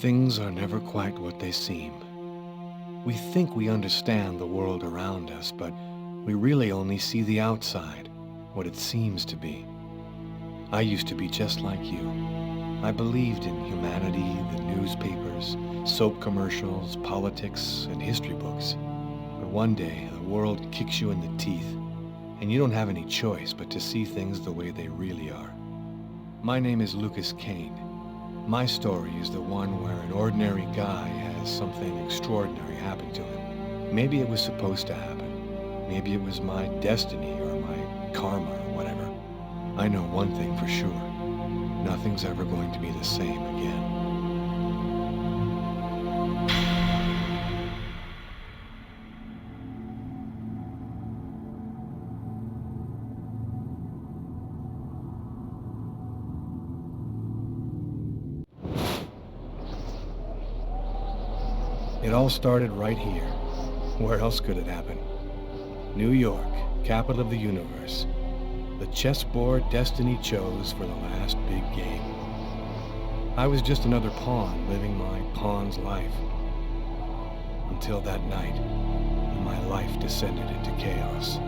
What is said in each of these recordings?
Things are never quite what they seem. We think we understand the world around us, but we really only see the outside, what it seems to be. I used to be just like you. I believed in humanity, the newspapers, soap commercials, politics, and history books. But one day, the world kicks you in the teeth, and you don't have any choice but to see things the way they really are. My name is Lucas Kane. My story is the one where an ordinary guy has something extraordinary happen to him. Maybe it was supposed to happen. Maybe it was my destiny or my karma or whatever. I know one thing for sure. Nothing's ever going to be the same again. It all started right here. Where else could it happen? New York, capital of the universe. The chessboard destiny chose for the last big game. I was just another pawn living my pawn's life. Until that night, when my life descended into chaos.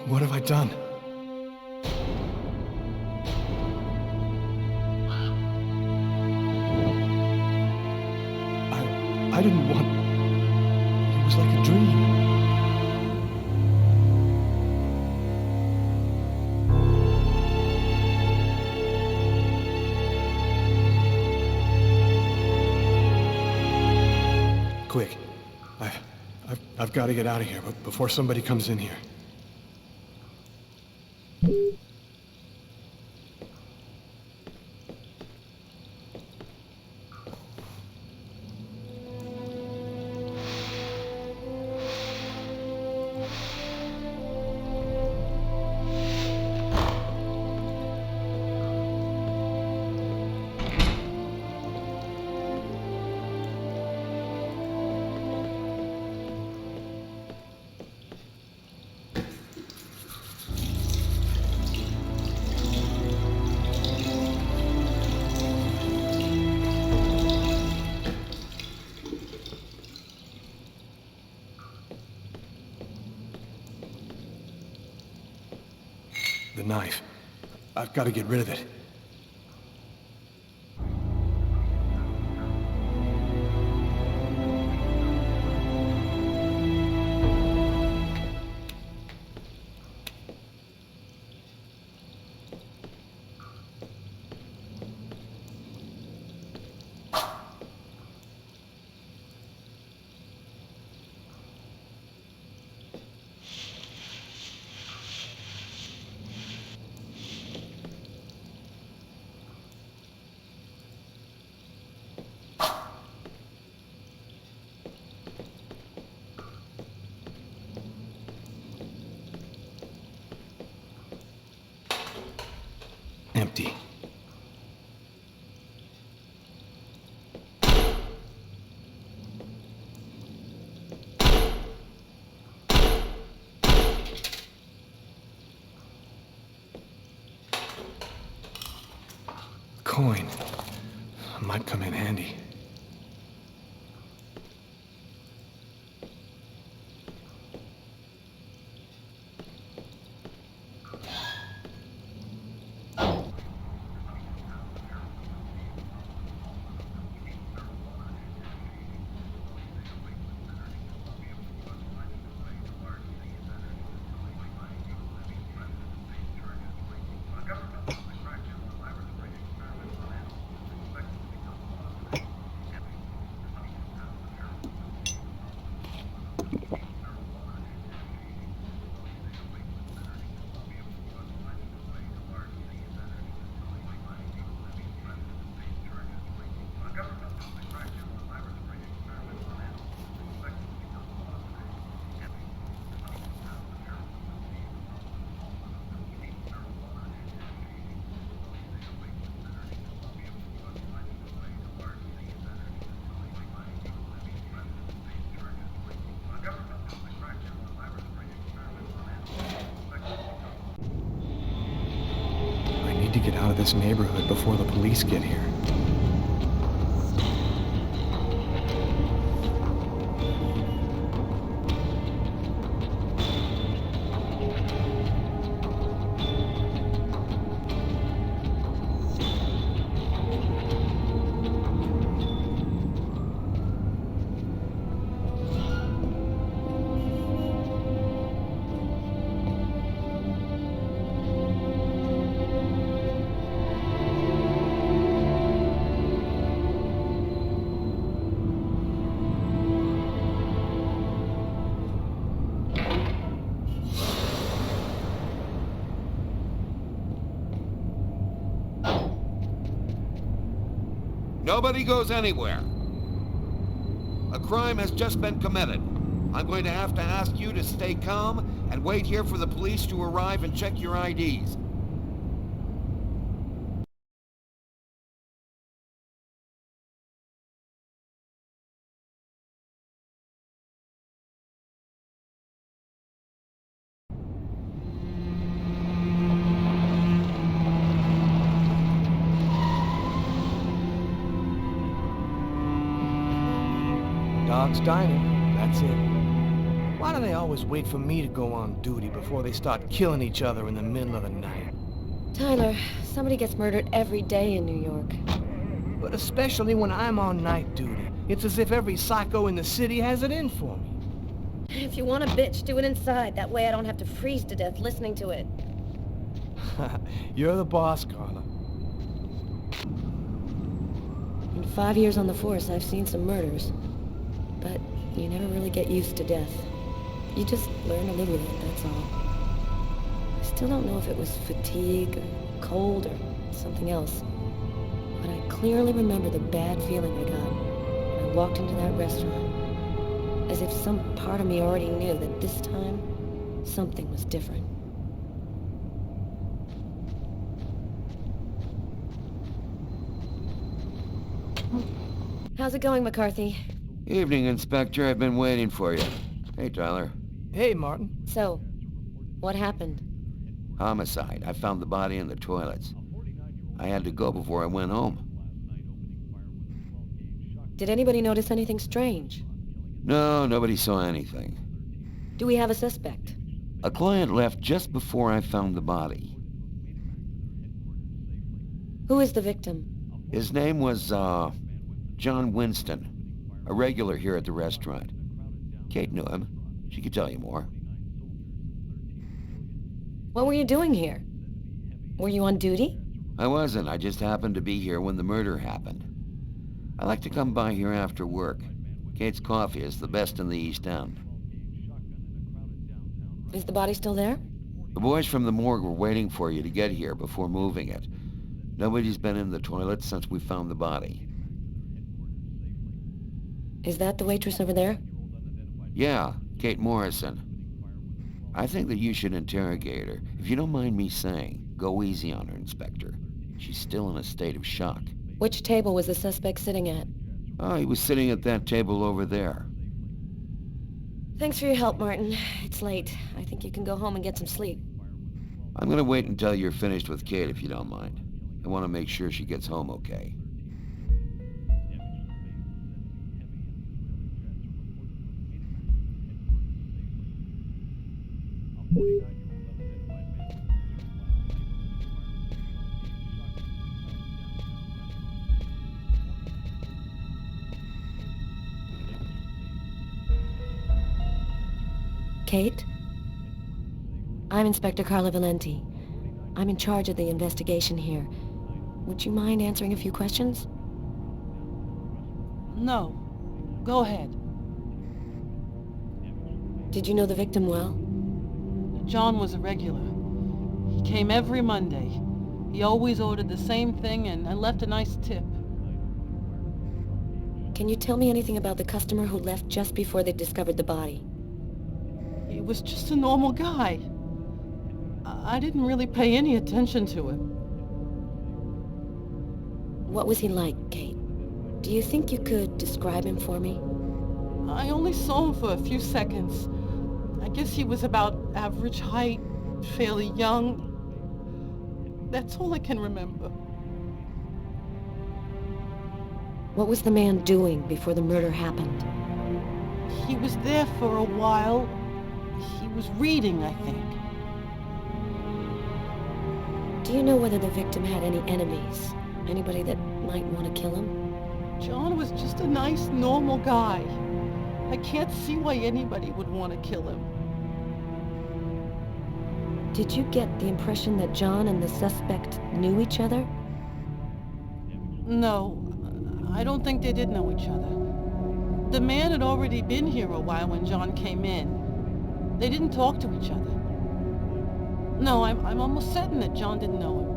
What have I done? I didn't want... It was like a dream. gotta get out of here, but before somebody comes in here. The knife. I've got to get rid of it. Empty. Coin. Might come in handy. I need to get out of this neighborhood before the police get here. Nobody goes anywhere. A crime has just been committed. I'm going to have to ask you to stay calm and wait here for the police to arrive and check your IDs. Dog's Diner, that's it. Why do they always wait for me to go on duty before they start killing each other in the middle of the night? Tyler, somebody gets murdered every day in New York. But especially when I'm on night duty. It's as if every psycho in the city has it in for me. If you want a bitch, do it inside. That way I don't have to freeze to death listening to it. You're the boss, Carla. In 5 years on the force, I've seen some murders. But you never really get used to death. You just learn to live with it, that's all. I still don't know if it was fatigue, or cold, or something else. But I clearly remember the bad feeling I got when I walked into that restaurant. As if some part of me already knew that this time, something was different. How's it going, McCarthy? Evening, Inspector. I've been waiting for you. Hey, Tyler. Hey, Martin. So, what happened? Homicide. I found the body in the toilets. I had to go before I went home. Did anybody notice anything strange? No, nobody saw anything. Do we have a suspect? A client left just before I found the body. Who is the victim? His name was, John Winston. A regular here at the restaurant. Kate knew him. She could tell you more. What were you doing here? Were you on duty? I wasn't. I just happened to be here when the murder happened. I like to come by here after work. Kate's coffee is the best in the East End. Is the body still there? The boys from the morgue were waiting for you to get here before moving it. Nobody's been in the toilet since we found the body. Is that the waitress over there? Yeah, Kate Morrison. I think that you should interrogate her. If you don't mind me saying, go easy on her, Inspector. She's still in a state of shock. Which table was the suspect sitting at? Oh, he was sitting at that table over there. Thanks for your help, Martin. It's late. I think you can go home and get some sleep. I'm gonna wait until you're finished with Kate, if you don't mind. I want to make sure she gets home okay. Kate? I'm Inspector Carla Valenti. I'm in charge of the investigation here. Would you mind answering a few questions? No. Go ahead. Did you know the victim well? John was a regular. He came every Monday. He always ordered the same thing and left a nice tip. Can you tell me anything about the customer who left just before they discovered the body? He was just a normal guy. I didn't really pay any attention to him. What was he like, Kate? Do you think you could describe him for me? I only saw him for a few seconds. I guess he was about average height, fairly young. That's all I can remember. What was the man doing before the murder happened? He was there for a while. He was reading, I think. Do you know whether the victim had any enemies? Anybody that might want to kill him? John was just a nice, normal guy. I can't see why anybody would want to kill him. Did you get the impression that John and the suspect knew each other? No, I don't think they did know each other. The man had already been here a while when John came in. They didn't talk to each other. No, I'm almost certain that John didn't know him.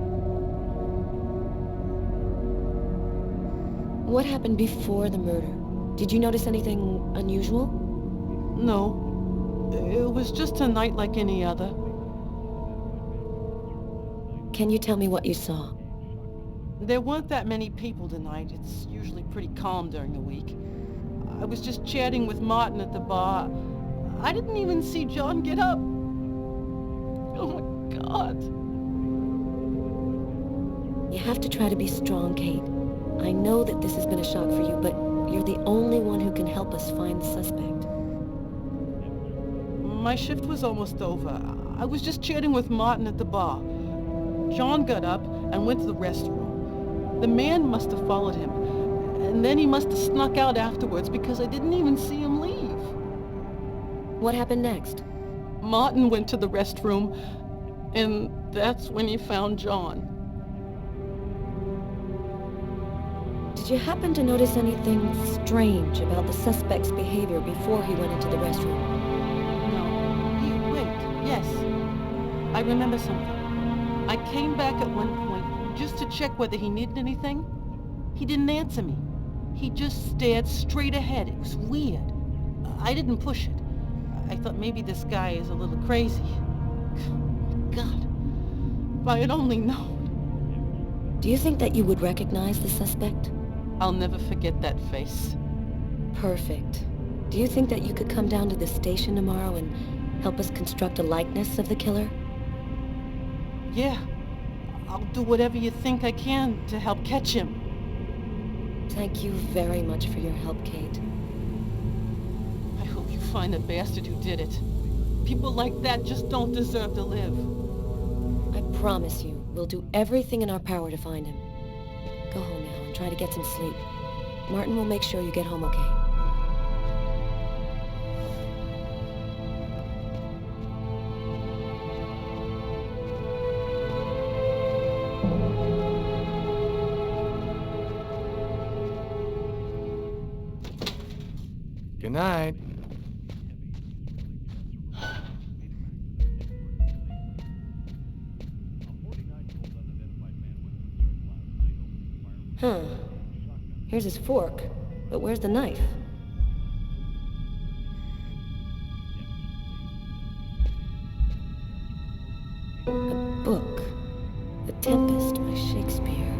What happened before the murder? Did you notice anything unusual? No, it was just a night like any other. Can you tell me what you saw? There weren't that many people tonight. It's usually pretty calm during the week. I was just chatting with Martin at the bar. I didn't even see John get up. Oh my God. You have to try to be strong, Kate. I know that this has been a shock for you, but you're the only one who can help us find the suspect. My shift was almost over. I was just chatting with Martin at the bar. John got up and went to the restroom. The man must have followed him, and then he must have snuck out afterwards because I didn't even see him leave. What happened next? Martin went to the restroom, and that's when he found John. Did you happen to notice anything strange about the suspect's behavior before he went into the restroom? No. remember something. I came back at one point just to check whether he needed anything. He didn't answer me. He just stared straight ahead. It was weird. I didn't push it. I thought maybe this guy is a little crazy. God, if I had only known. Do you think that you would recognize the suspect? I'll never forget that face. Perfect. Do you think that you could come down to the station tomorrow and help us construct a likeness of the killer? Yeah, I'll do whatever you think I can to help catch him. Thank you very much for your help, Kate. I hope you find the bastard who did it. People like that just don't deserve to live. I promise you, we'll do everything in our power to find him. Go home now and try to get some sleep. Martin will make sure you get home okay. Good night. Huh. Here's his fork, but where's the knife? A book. The Tempest by Shakespeare.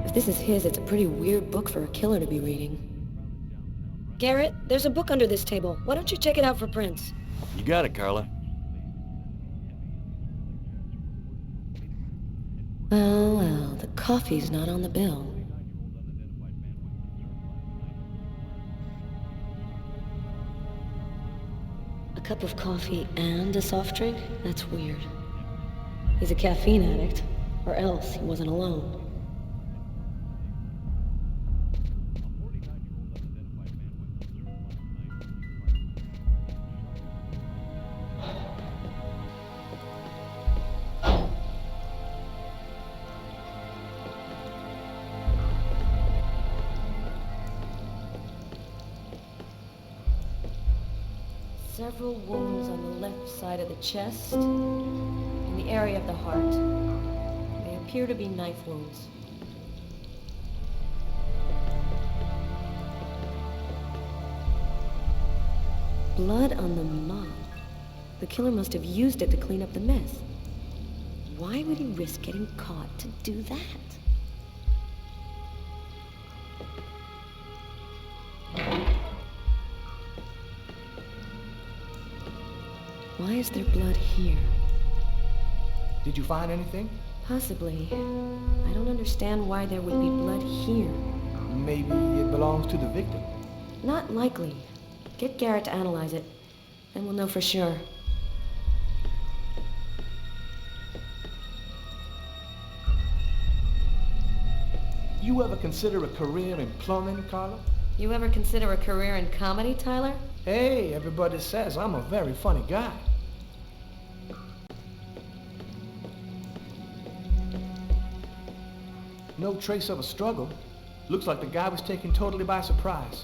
If this is his, it's a pretty weird book for a killer to be reading. Garrett, there's a book under this table. Why don't you check it out for prints? You got it, Carla. Well, well, the coffee's not on the bill. A cup of coffee and a soft drink? That's weird. He's a caffeine addict, or else he wasn't alone. Several wounds on the left side of the chest, in the area of the heart. They appear to be knife wounds. Blood on the mop. The killer must have used it to clean up the mess. Why would he risk getting caught to do that? Why is there blood here? Did you find anything? Possibly. I don't understand why there would be blood here. Maybe it belongs to the victim. Not likely. Get Garrett to analyze it, then we'll know for sure. You ever consider a career in plumbing, Carla? You ever consider a career in comedy, Tyler? Hey, everybody says I'm a very funny guy. No trace of a struggle. Looks like the guy was taken totally by surprise.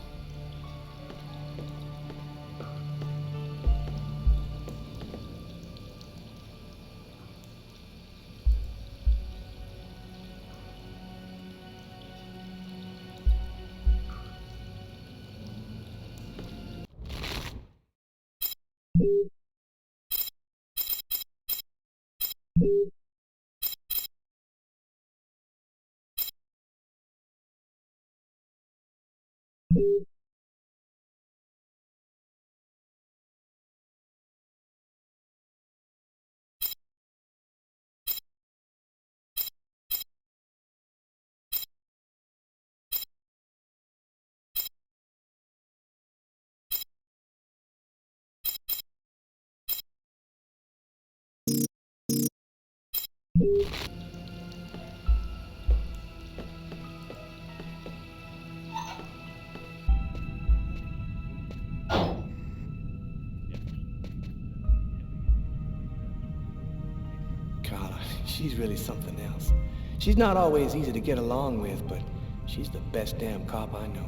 Carla, she's really something else. She's not always easy to get along with, but she's the best damn cop I know.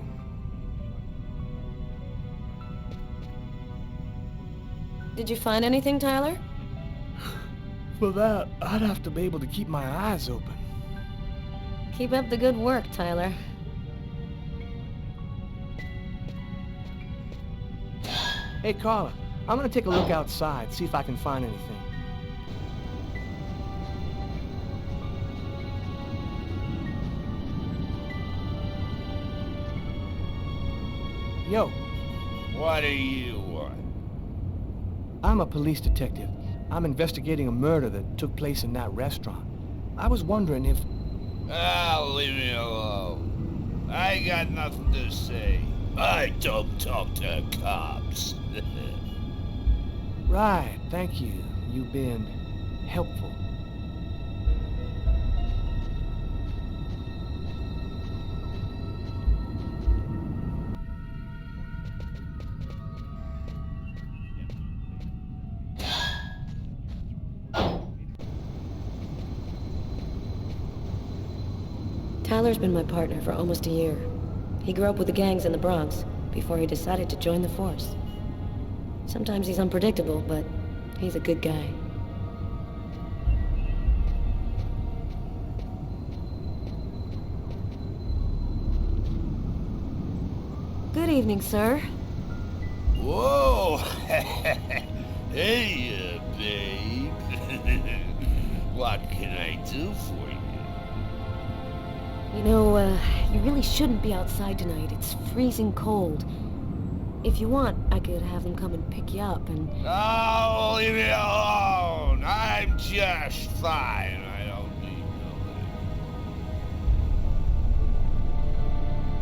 Did you find anything, Tyler? For that, I'd have to be able to keep my eyes open. Keep up the good work, Tyler. Hey, Carla, I'm gonna take a look outside, see if I can find anything. Yo, What do you want? I'm a police detective. I'm investigating a murder that took place in that restaurant. I was wondering if... Ah, leave me alone. I ain't got nothing to say. I don't talk to cops. Right, thank you. You've been helpful. Tyler's been my partner for almost a year. He grew up with the gangs in the Bronx before he decided to join the force. Sometimes he's unpredictable, but he's a good guy. Good evening, sir. Whoa! Hey, babe. What can I do for you? You know, you really shouldn't be outside tonight. It's freezing cold. If you want, I could have them come and pick you up and... Oh, leave me alone. I'm just fine. I don't need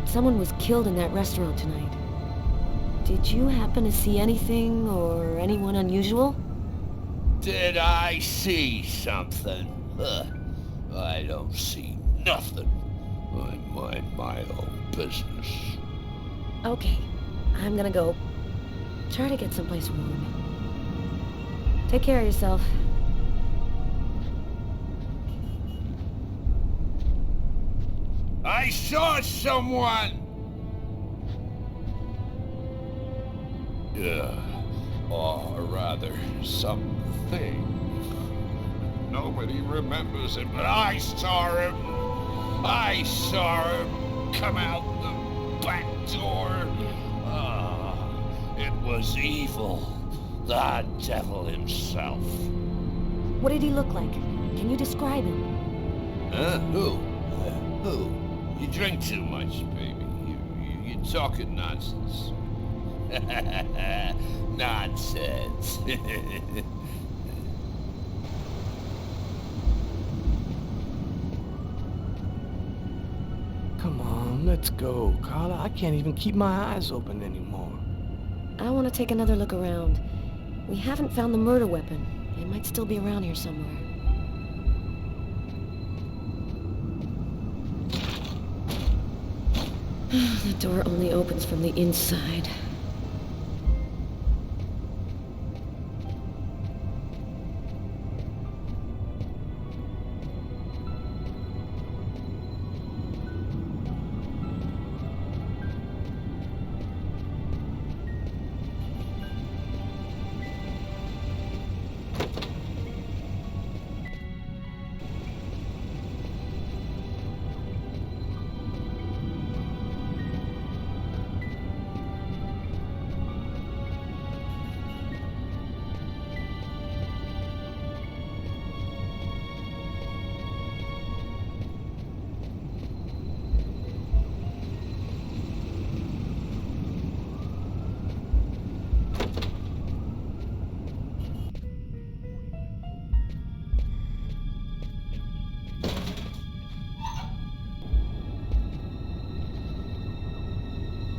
nobody. Someone was killed in that restaurant tonight. Did you happen to see anything or anyone unusual? Did I see something? I don't see nothing. I mind my own business. Okay, I'm gonna go. Try to get someplace warm. Take care of yourself. I saw someone! Yeah, or rather, something. Nobody remembers it, but I saw him. I saw him come out the back door. It was evil. The devil himself. What did he look like? Can you describe him? Huh? Who? You drink too much, baby. You're talking nonsense. Nonsense. Come on, let's go, Carla. I can't even keep my eyes open anymore. I want to take another look around. We haven't found the murder weapon. It might still be around here somewhere. The door only opens from the inside.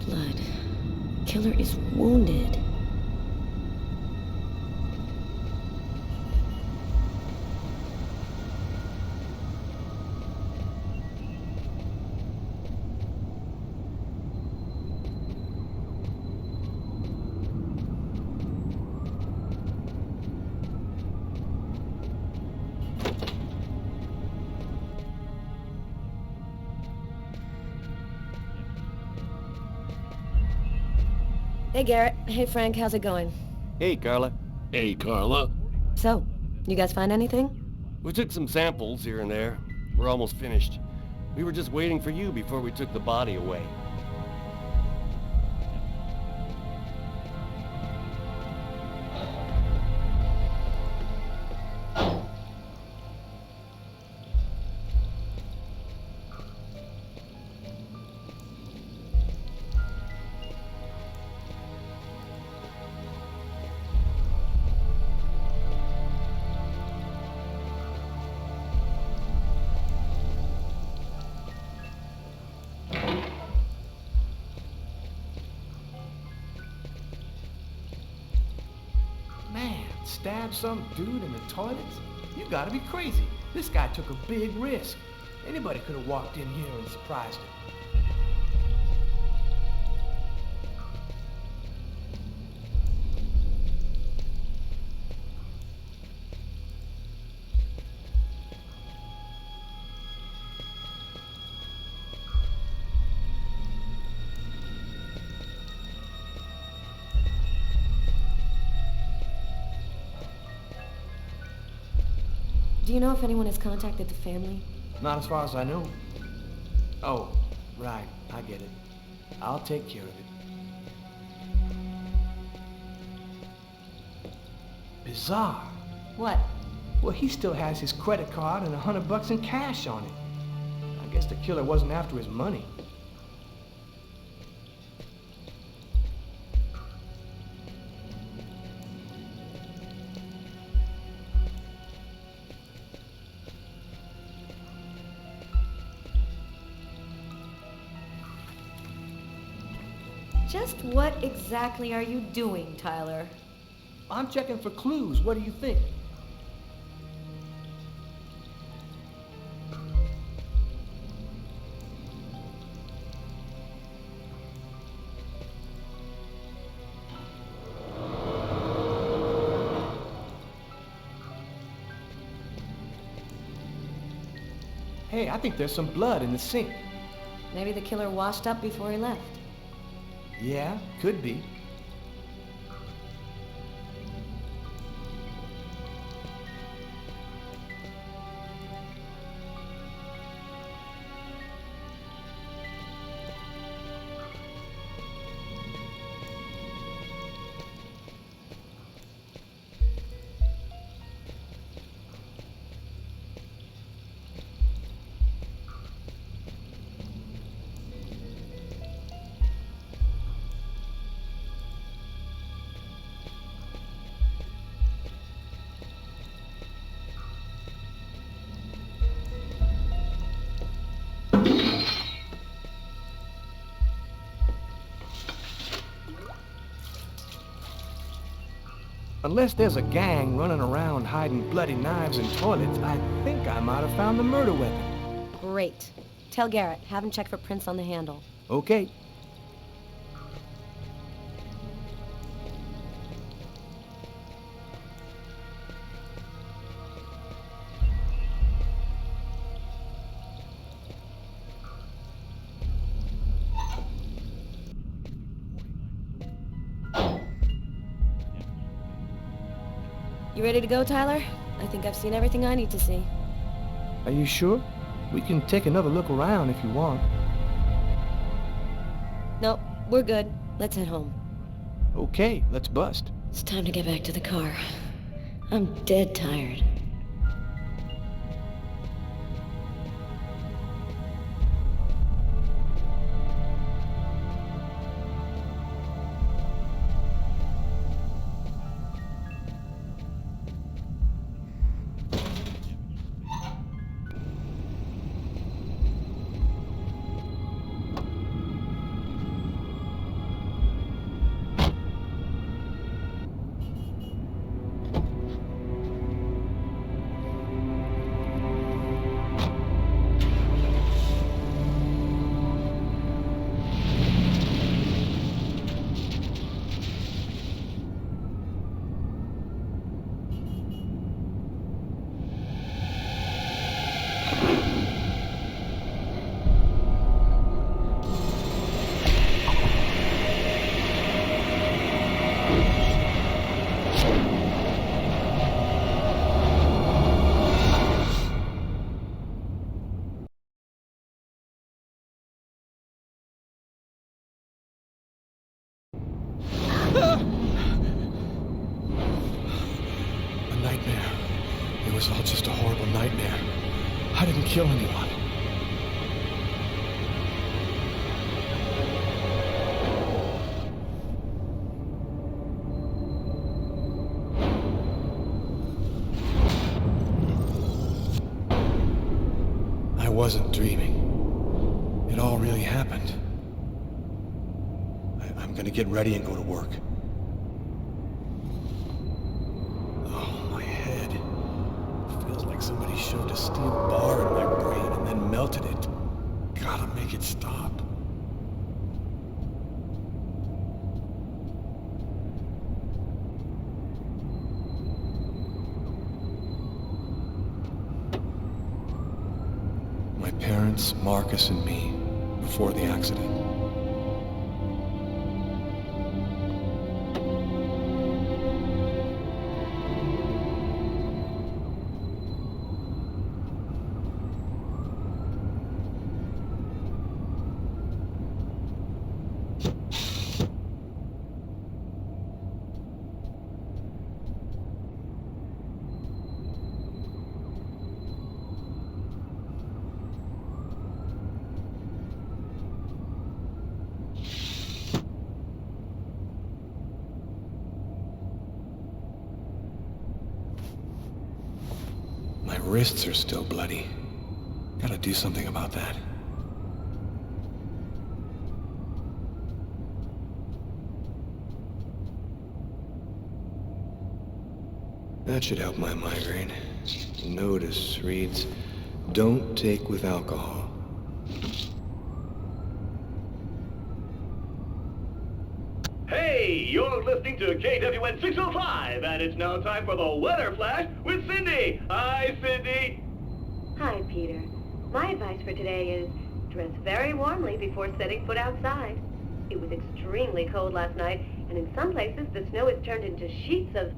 Blood. Killer is wounded. Hey, Garrett. Hey, Frank. How's it going? Hey, Carla. Hey, Carla. So, You guys find anything? We took some samples here and there. We're almost finished. We were just waiting for you before we took the body away. Man, stab some dude in the toilets? You gotta be crazy. This guy took a big risk. Anybody could have walked in here and surprised him. Do you know if anyone has contacted the family? Not as far as I know. Oh, right, I get it. I'll take care of it. Bizarre. What? Well, he still has his credit card and $100 in cash on it. I guess the killer wasn't after his money. Just what exactly are you doing, Tyler? I'm checking for clues. What do you think? Hey, I think there's some blood in the sink. Maybe the killer washed up before he left. Yeah, could be. Unless there's a gang running around hiding bloody knives in toilets, I think I might have found the murder weapon. Great. Tell Garrett, have him check for prints on the handle. Okay. You ready to go, Tyler? I think I've seen everything I need to see. Are you sure? We can take another look around if you want. Nope, we're good. Let's head home. Okay, let's bust. It's time to get back to the car. I'm dead tired. A nightmare. It was all just a horrible nightmare. I didn't kill anyone. I wasn't dreaming. It all really happened. I'm gonna get ready and go to work. Oh, my head. Feels like somebody shoved a steel bar in my brain and then melted it. Gotta make it stop. My parents, Marcus, and me, before the accident. My wrists are still bloody. Gotta do something about that. That should help my migraine. Notice reads, don't take with alcohol. Hey, you're listening to KWN 605, and it's now time for the Weather Flash with Cindy. Hi, Cindy. Hi, Peter. My advice for today is dress very warmly before setting foot outside. It was extremely cold last night, and in some places the snow has turned into sheets of...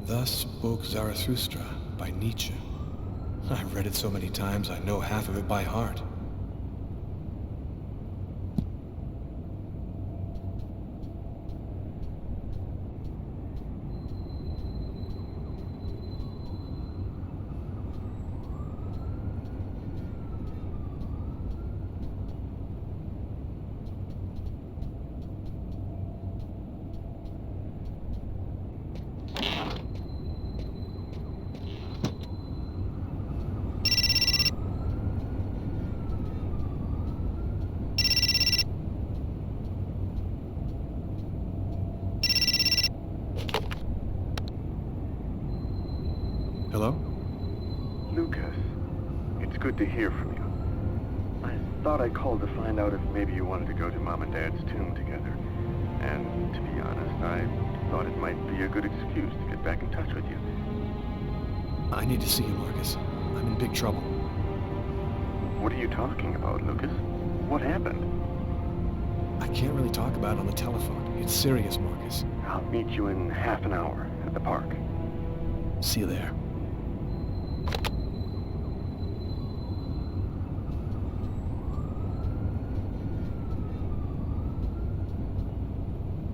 Thus spoke Zarathustra by Nietzsche. I've read it so many times I know half of it by heart. Hello? Lucas, it's good to hear from you. I thought I called to find out if maybe you wanted to go to Mom and Dad's tomb together. And to be honest, I thought it might be a good excuse to get back in touch with you. I need to see you, Marcus. I'm in big trouble. What are you talking about, Lucas? What happened? I can't really talk about it on the telephone. It's serious, Marcus. I'll meet you in half an hour at the park. See you there.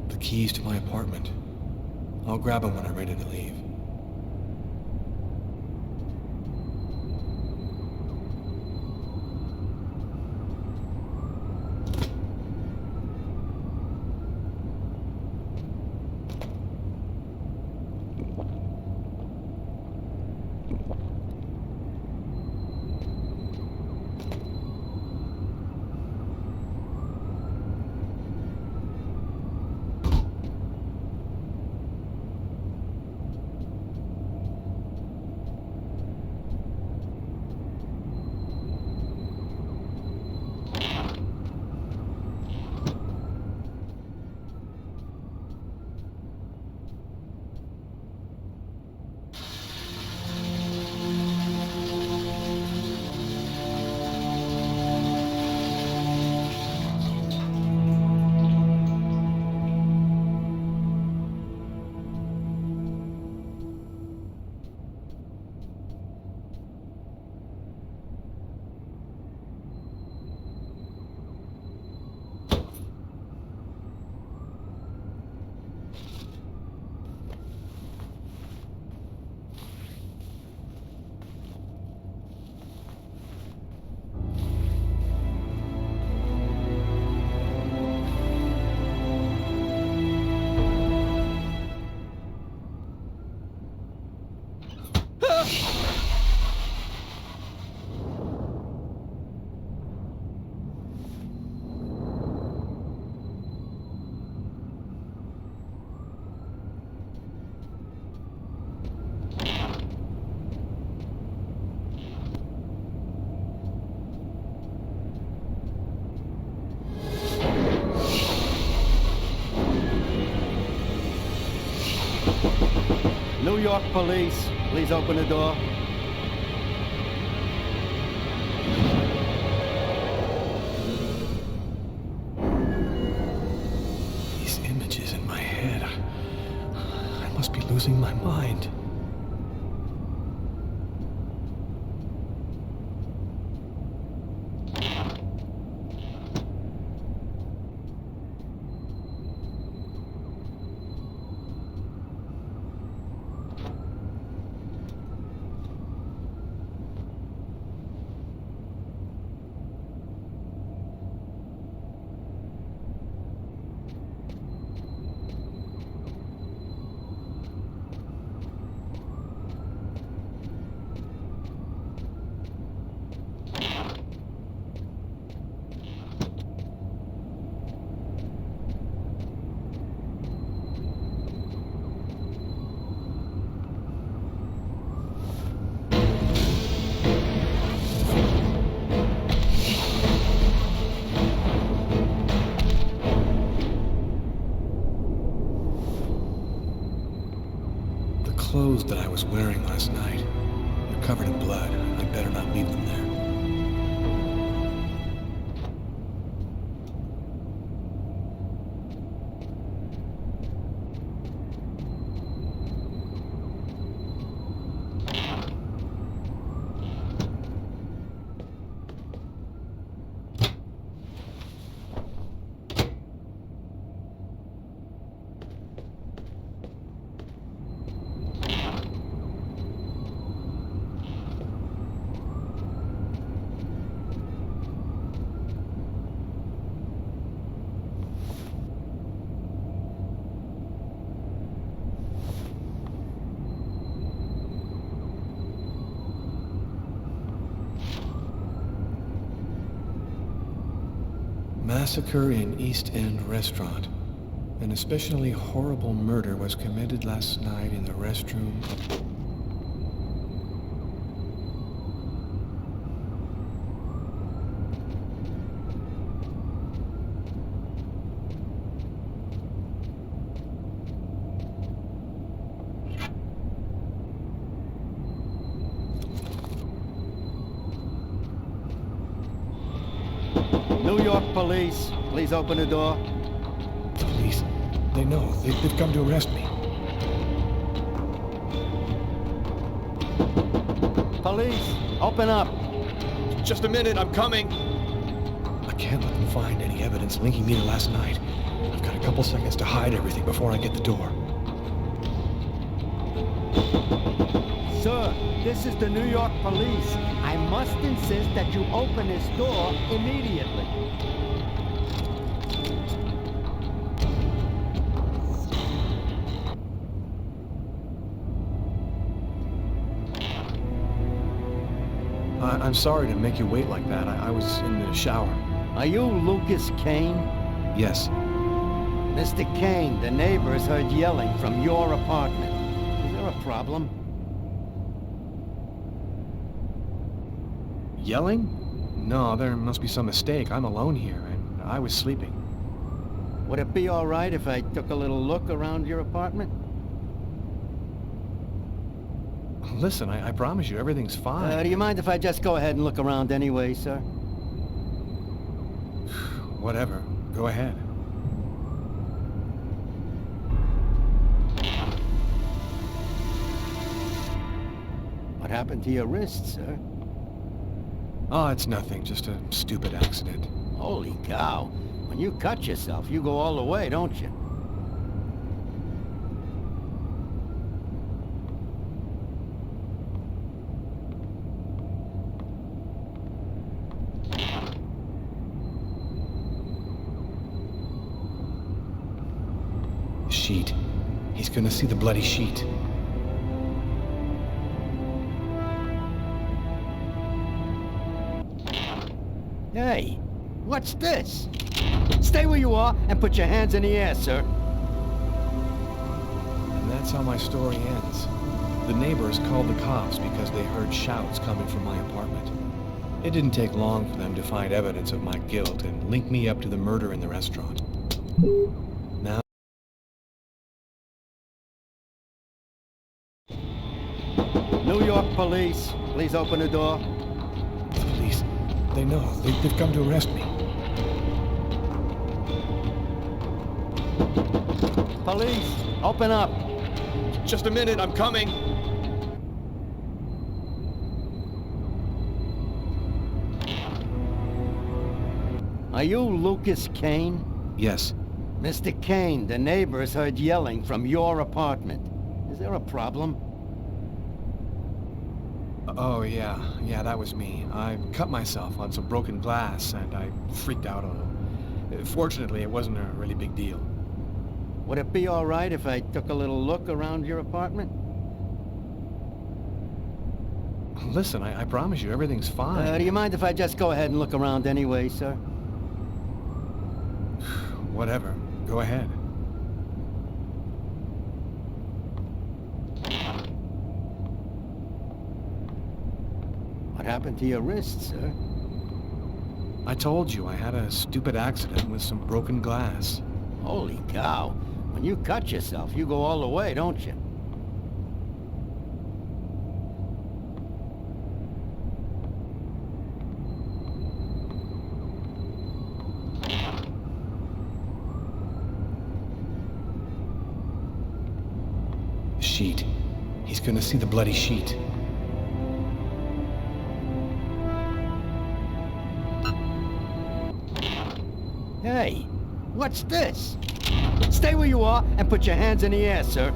The keys to my apartment. I'll grab them when I'm ready to leave. New York police, please open the door. These images in my head. I must be losing my mind. Clothes that I was wearing last night. They're covered in blood. I'd better not leave them there. Massacre in East End restaurant. An especially horrible murder was committed last night in the restroom. New York police, please open the door. Police? They know. They've come to arrest me. Police, open up. Just a minute, I'm coming. I can't let them find any evidence linking me to last night. I've got a couple seconds to hide everything before I get the door. Sir, this is the New York police. I must insist that you open this door immediately. I'm sorry to make you wait like that. I was in the shower. Are you Lucas Kane? Yes. Mr. Kane, the neighbors heard yelling from your apartment. Is there a problem? Yelling? No, there must be some mistake. I'm alone here, and I was sleeping. Would it be all right if I took a little look around your apartment? Listen, I promise you, everything's fine. Do you mind if I just go ahead and look around anyway, sir? Whatever. Go ahead. What happened to your wrist, sir? Oh, it's nothing. Just a stupid accident. Holy cow. When you cut yourself, you go all the way, don't you? Sheet. He's gonna see the bloody sheet. Hey, what's this? Stay where you are and put your hands in the air, sir. And that's how my story ends. The neighbors called the cops because they heard shouts coming from my apartment. It didn't take long for them to find evidence of my guilt and link me up to the murder in the restaurant. New York police, please open the door. The police. They know. They've come to arrest me. Police, open up. Just a minute, I'm coming. Are you Lucas Kane? Yes. Mr. Kane, the neighbors heard yelling from your apartment. Is there a problem? Oh, yeah. Yeah, that was me. I cut myself on some broken glass, and I freaked out a little. Fortunately, it wasn't a really big deal. Would it be all right if I took a little look around your apartment? Listen, I promise you, everything's fine. Do you mind if I just go ahead and look around anyway, sir? Whatever. Go ahead. What happened to your wrist, sir? I told you I had a stupid accident with some broken glass. Holy cow. When you cut yourself, you go all the way, don't you? The sheet. He's gonna see the bloody sheet. Hey, what's this? Stay where you are and put your hands in the air, sir.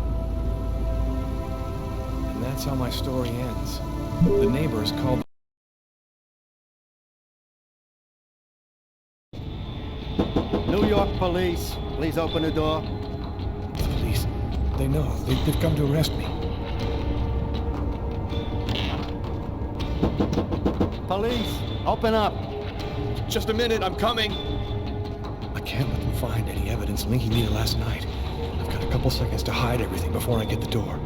And that's how my story ends. The neighbors called... New York police, please open the door. The police. They know. They've come to arrest me. Police, open up. Just a minute, I'm coming. I can't let them find any evidence linking me to last night. I've got a couple seconds to hide everything before I get the door.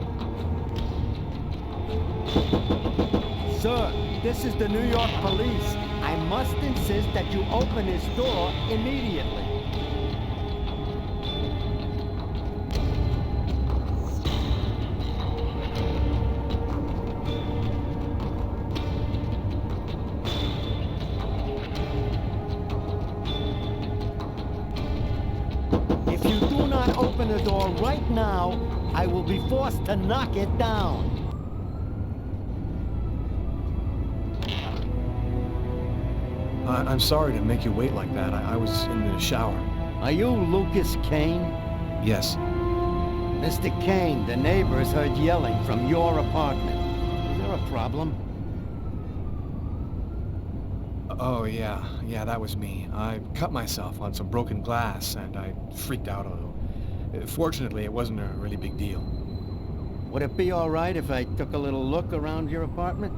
Sir, this is the New York police. I must insist that you open this door immediately. If you do not open the door right now, I will be forced to knock it down. I'm sorry to make you wait like that. I was in the shower. Are you Lucas Kane? Yes. Mr. Kane, the neighbors heard yelling from your apartment. Is there a problem? Oh, yeah. Yeah, that was me. I cut myself on some broken glass, and I freaked out a little. Fortunately, it wasn't a really big deal. Would it be all right if I took a little look around your apartment?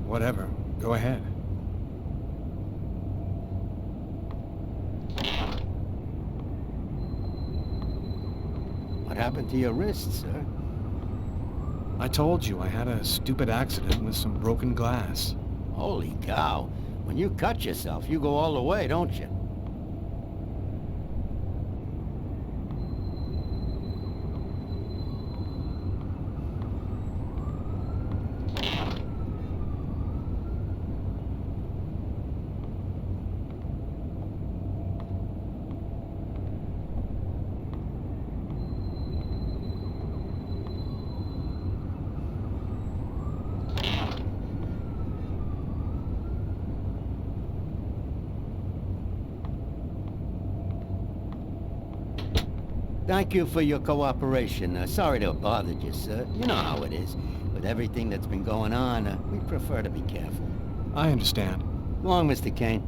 Whatever. Go ahead. What happened to your wrist, sir? I told you I had a stupid accident with some broken glass. Holy cow. When you cut yourself, you go all the way, don't you? Thank you for your cooperation. Sorry to have bothered you, sir. You know how it is. With everything that's been going on, we prefer to be careful. I understand. Go on, Mr. Kane.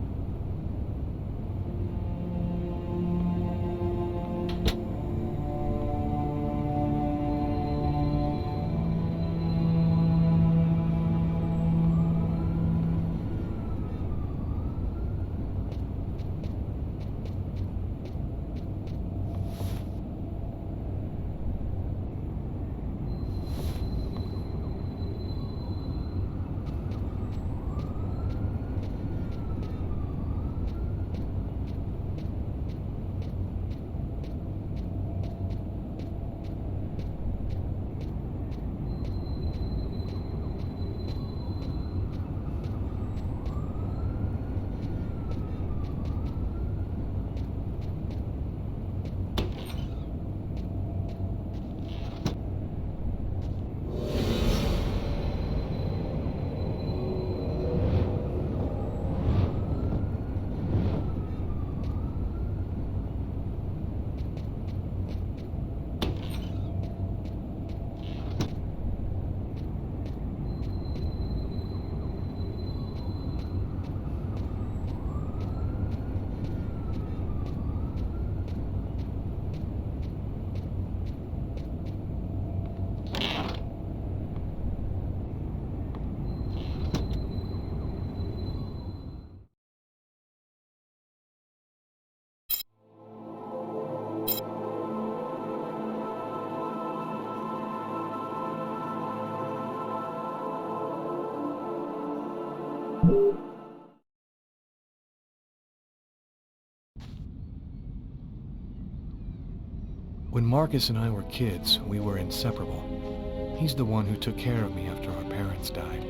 When Marcus and I were kids, we were inseparable. He's the one who took care of me after our parents died.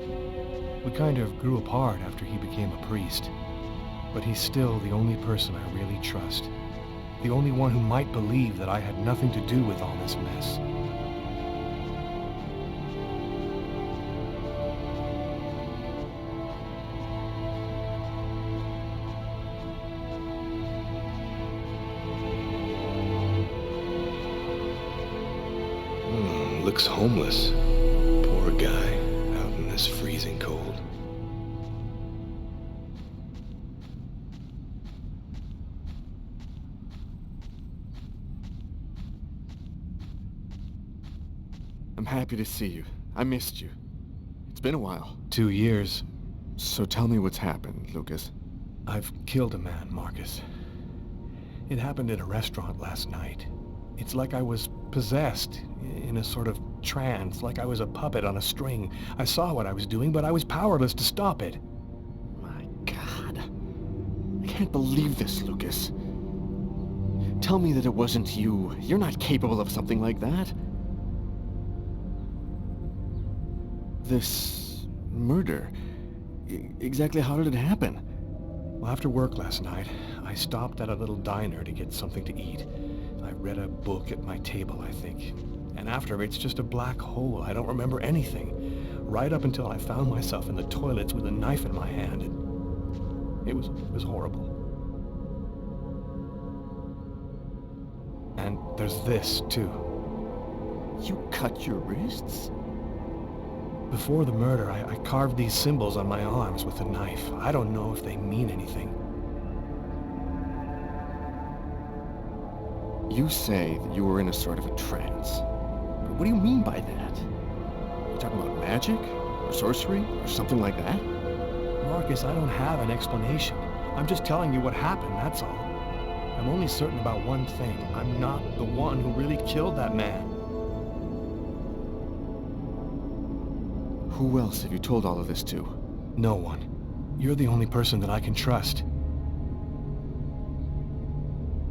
We kind of grew apart after he became a priest. But he's still the only person I really trust. The only one who might believe that I had nothing to do with all this mess. Looks homeless. Poor guy, out in this freezing cold. I'm happy to see you. I missed you. It's been a while. 2 years. So tell me what's happened, Lucas. I've killed a man, Marcus. It happened in a restaurant last night. It's like I was possessed, in a sort of trance, like I was a puppet on a string. I saw what I was doing, but I was powerless to stop it. My God. I can't believe this, Lucas. Tell me that it wasn't you. You're not capable of something like that. This murder, exactly how did it happen? Well, after work last night, I stopped at a little diner to get something to eat. I read a book at my table, I think. And after, it's just a black hole. I don't remember anything. Right up until I found myself in the toilets with a knife in my hand. It was horrible. And there's this, too. You cut your wrists? Before the murder, I carved these symbols on my arms with a knife. I don't know if they mean anything. You say that you were in a sort of a trance. But what do you mean by that? You talking about magic? Or sorcery? Or something like that? Marcus, I don't have an explanation. I'm just telling you what happened, that's all. I'm only certain about one thing. I'm not the one who really killed that man. Who else have you told all of this to? No one. You're the only person that I can trust.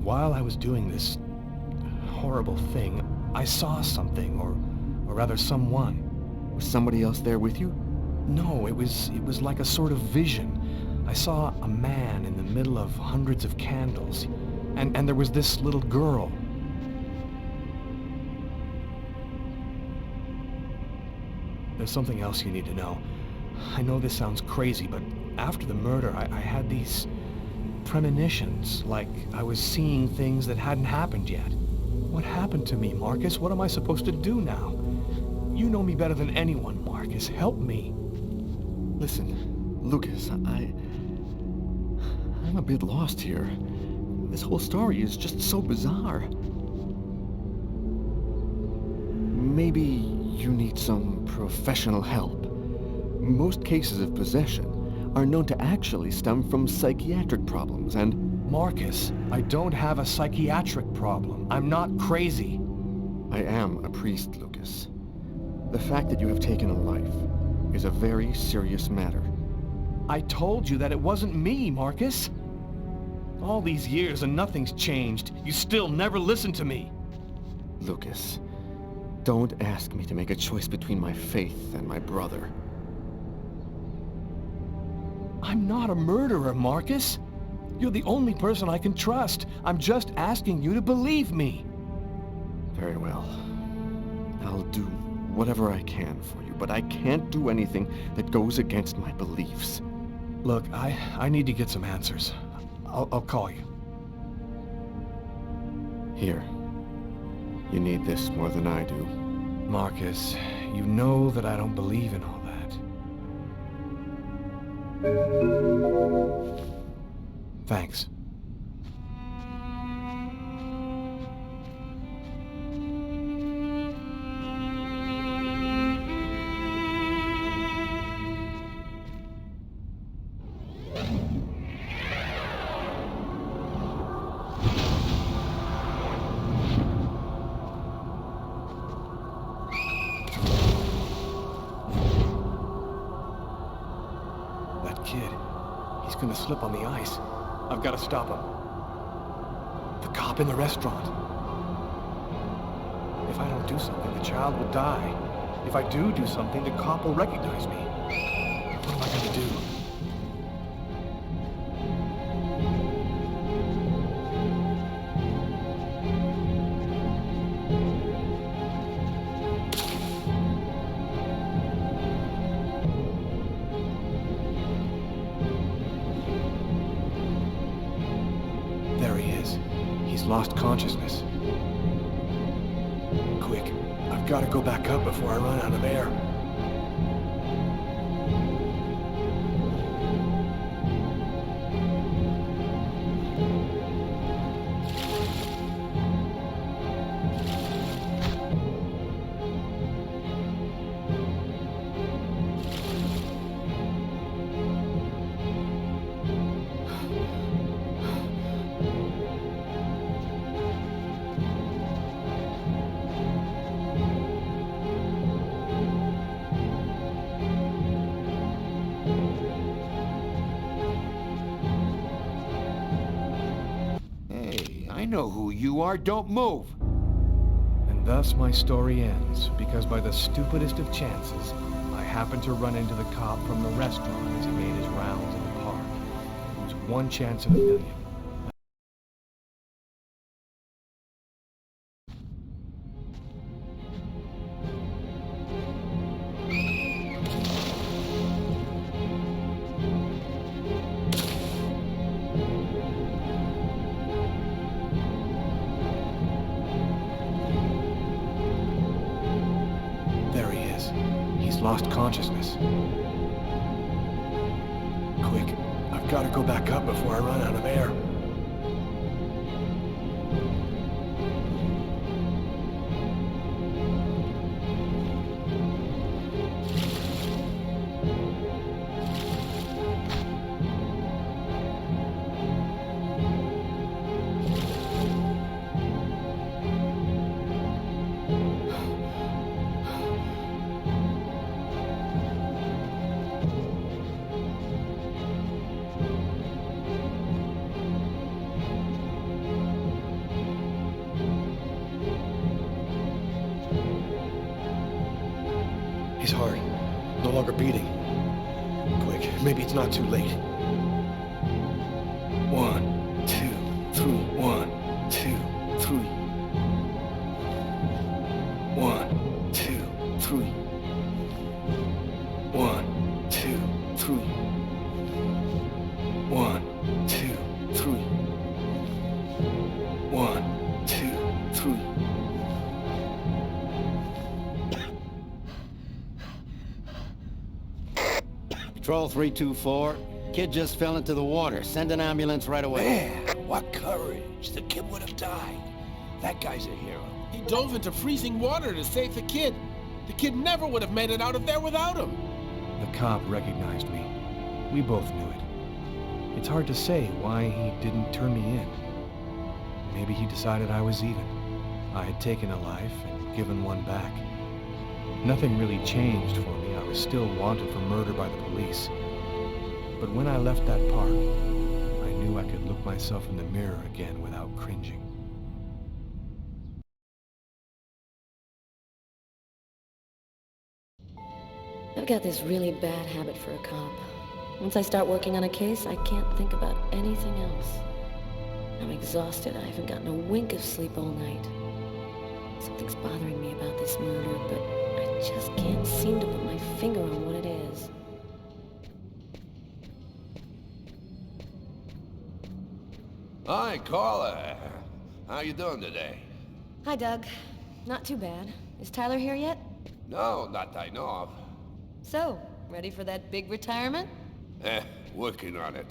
While I was doing this horrible thing, I saw something, or rather someone. Was somebody else there with you? No, it was like a sort of vision. I saw a man in the middle of hundreds of candles, and there was this little girl. There's something else you need to know. I know this sounds crazy, but after the murder, I had these premonitions, like I was seeing things that hadn't happened yet. What happened to me, Marcus? What am I supposed to do now? You know me better than anyone, Marcus. Help me. Listen, Lucas, I'm a bit lost here. This whole story is just so bizarre. Maybe you need some professional help. Most cases of possession are known to actually stem from psychiatric problems, and... Marcus, I don't have a psychiatric problem. I'm not crazy. I am a priest, Lucas. The fact that you have taken a life is a very serious matter. I told you that it wasn't me, Marcus. All these years and nothing's changed. You still never listen to me. Lucas, don't ask me to make a choice between my faith and my brother. I'm not a murderer, Marcus. You're the only person I can trust. I'm just asking you to believe me. Very well. I'll do whatever I can for you, but I can't do anything that goes against my beliefs. Look, I need to get some answers. I'll call you. Here. You need this more than I do. Marcus, you know that I don't believe in all that. Thanks. That kid. gonna slip on the ice. I've gotta stop him. The cop in the restaurant. If I don't do something, the child will die. If I do something, the cop will recognize me. What am I gonna do? There he is. He's lost consciousness. Quick, I've got to go back up before I run out of air. I know who you are. Don't move. And thus my story ends, because by the stupidest of chances, I happened to run into the cop from the restaurant as he made his rounds in the park. It was one chance in a million. Lost consciousness. Quick, I've got to go back up before I run out of air. His heart, no longer beating. Quick, maybe it's not too late. 1, 2, 3. 1, 2, 3. 1, 2, 3. 1, 2, 3. 1, 2, 3. 1, 2, 3. Patrol 324. Kid just fell into the water. Send an ambulance right away. Man, what courage. The kid would have died. That guy's a hero. He dove into freezing water to save the kid. The kid never would have made it out of there without him. The cop recognized me. We both knew it. It's hard to say why he didn't turn me in. Maybe he decided I was even. I had taken a life and given one back. Nothing really changed for me. I was still wanted for murder by the police. But when I left that park, I knew I could look myself in the mirror again without cringing. I've got this really bad habit for a cop. Once I start working on a case, I can't think about anything else. I'm exhausted. I haven't gotten a wink of sleep all night. Something's bothering me about this murder, but I just can't seem to put my finger on what it is. Hi, Carla. How you doing today? Hi, Doug. Not too bad. Is Tyler here yet? No, not that I know of. So, ready for that big retirement? Working on it.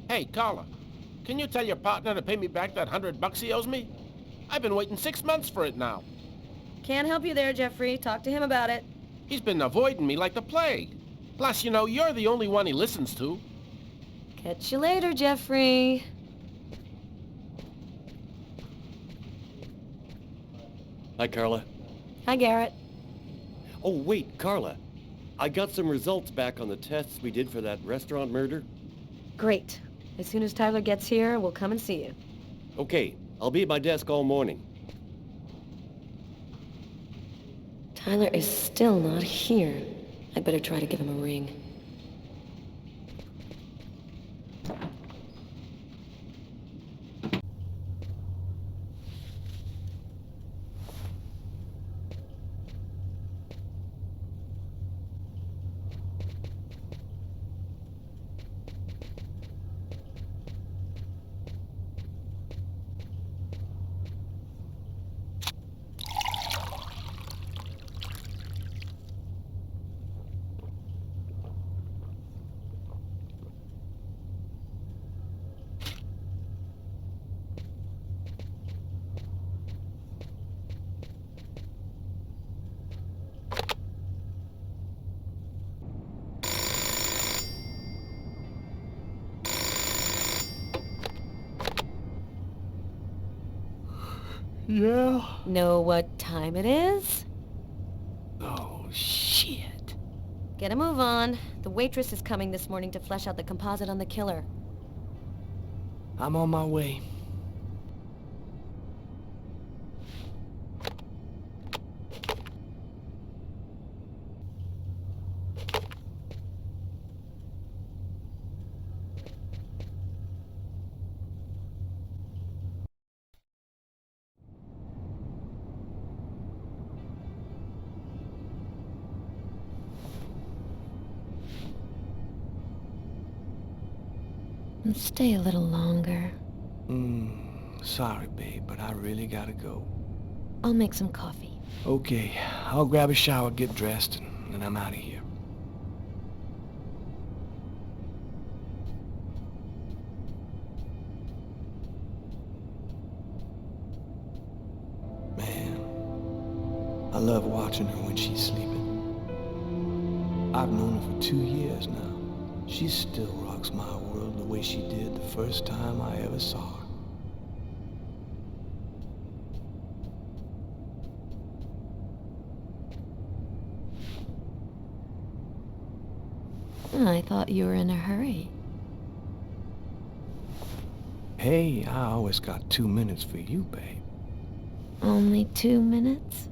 Hey, Carla, can you tell your partner to pay me back that $100 he owes me? I've been waiting 6 months for it now. Can't help you there, Jeffrey. Talk to him about it. He's been avoiding me like the plague. Plus, you know, you're the only one he listens to. Catch you later, Jeffrey. Hi, Carla. Hi, Garrett. Oh, wait, Carla. I got some results back on the tests we did for that restaurant murder. Great. As soon as Tyler gets here, we'll come and see you. Okay, I'll be at my desk all morning. Tyler is still not here. I'd better try to give him a ring. Yeah? Know what time it is? Oh, shit. Get a move on. The waitress is coming this morning to flesh out the composite on the killer. I'm on my way. Stay a little longer. Sorry, babe, but I really gotta go. I'll make some coffee. Okay, I'll grab a shower, get dressed, and I'm out of here. Man, I love watching her when she's sleeping. I've known her for 2 years now. She still rocks my world the way she did the first time I ever saw her. I thought you were in a hurry. Hey, I always got 2 minutes for you, babe. Only 2 minutes?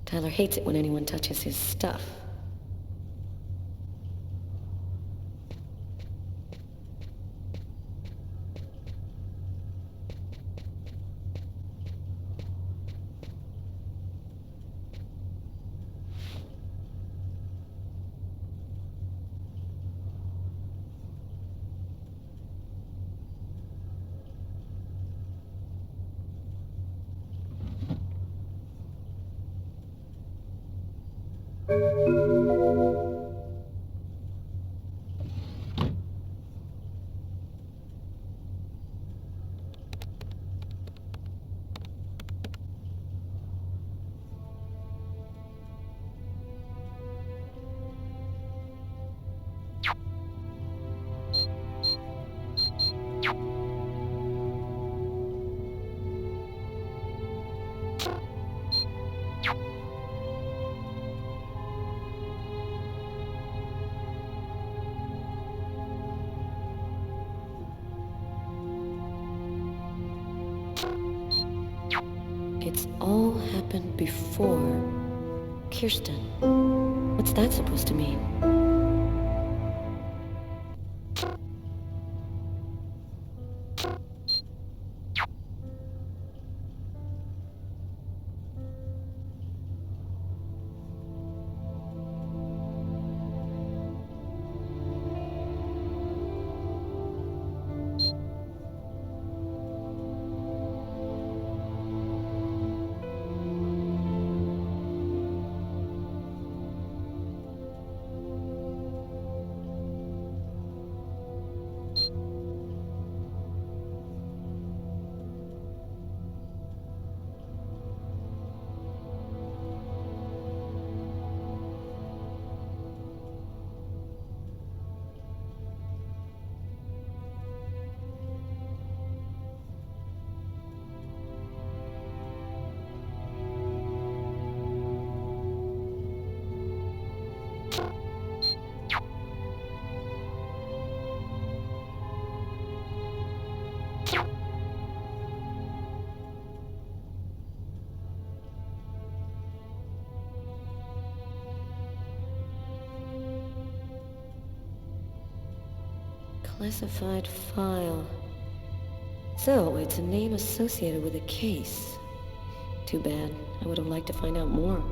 Tyler hates it when anyone touches his stuff. It's all happened before Kirsten. What's that supposed to mean? Classified file. So, it's a name associated with a case. Too bad. I would have liked to find out more.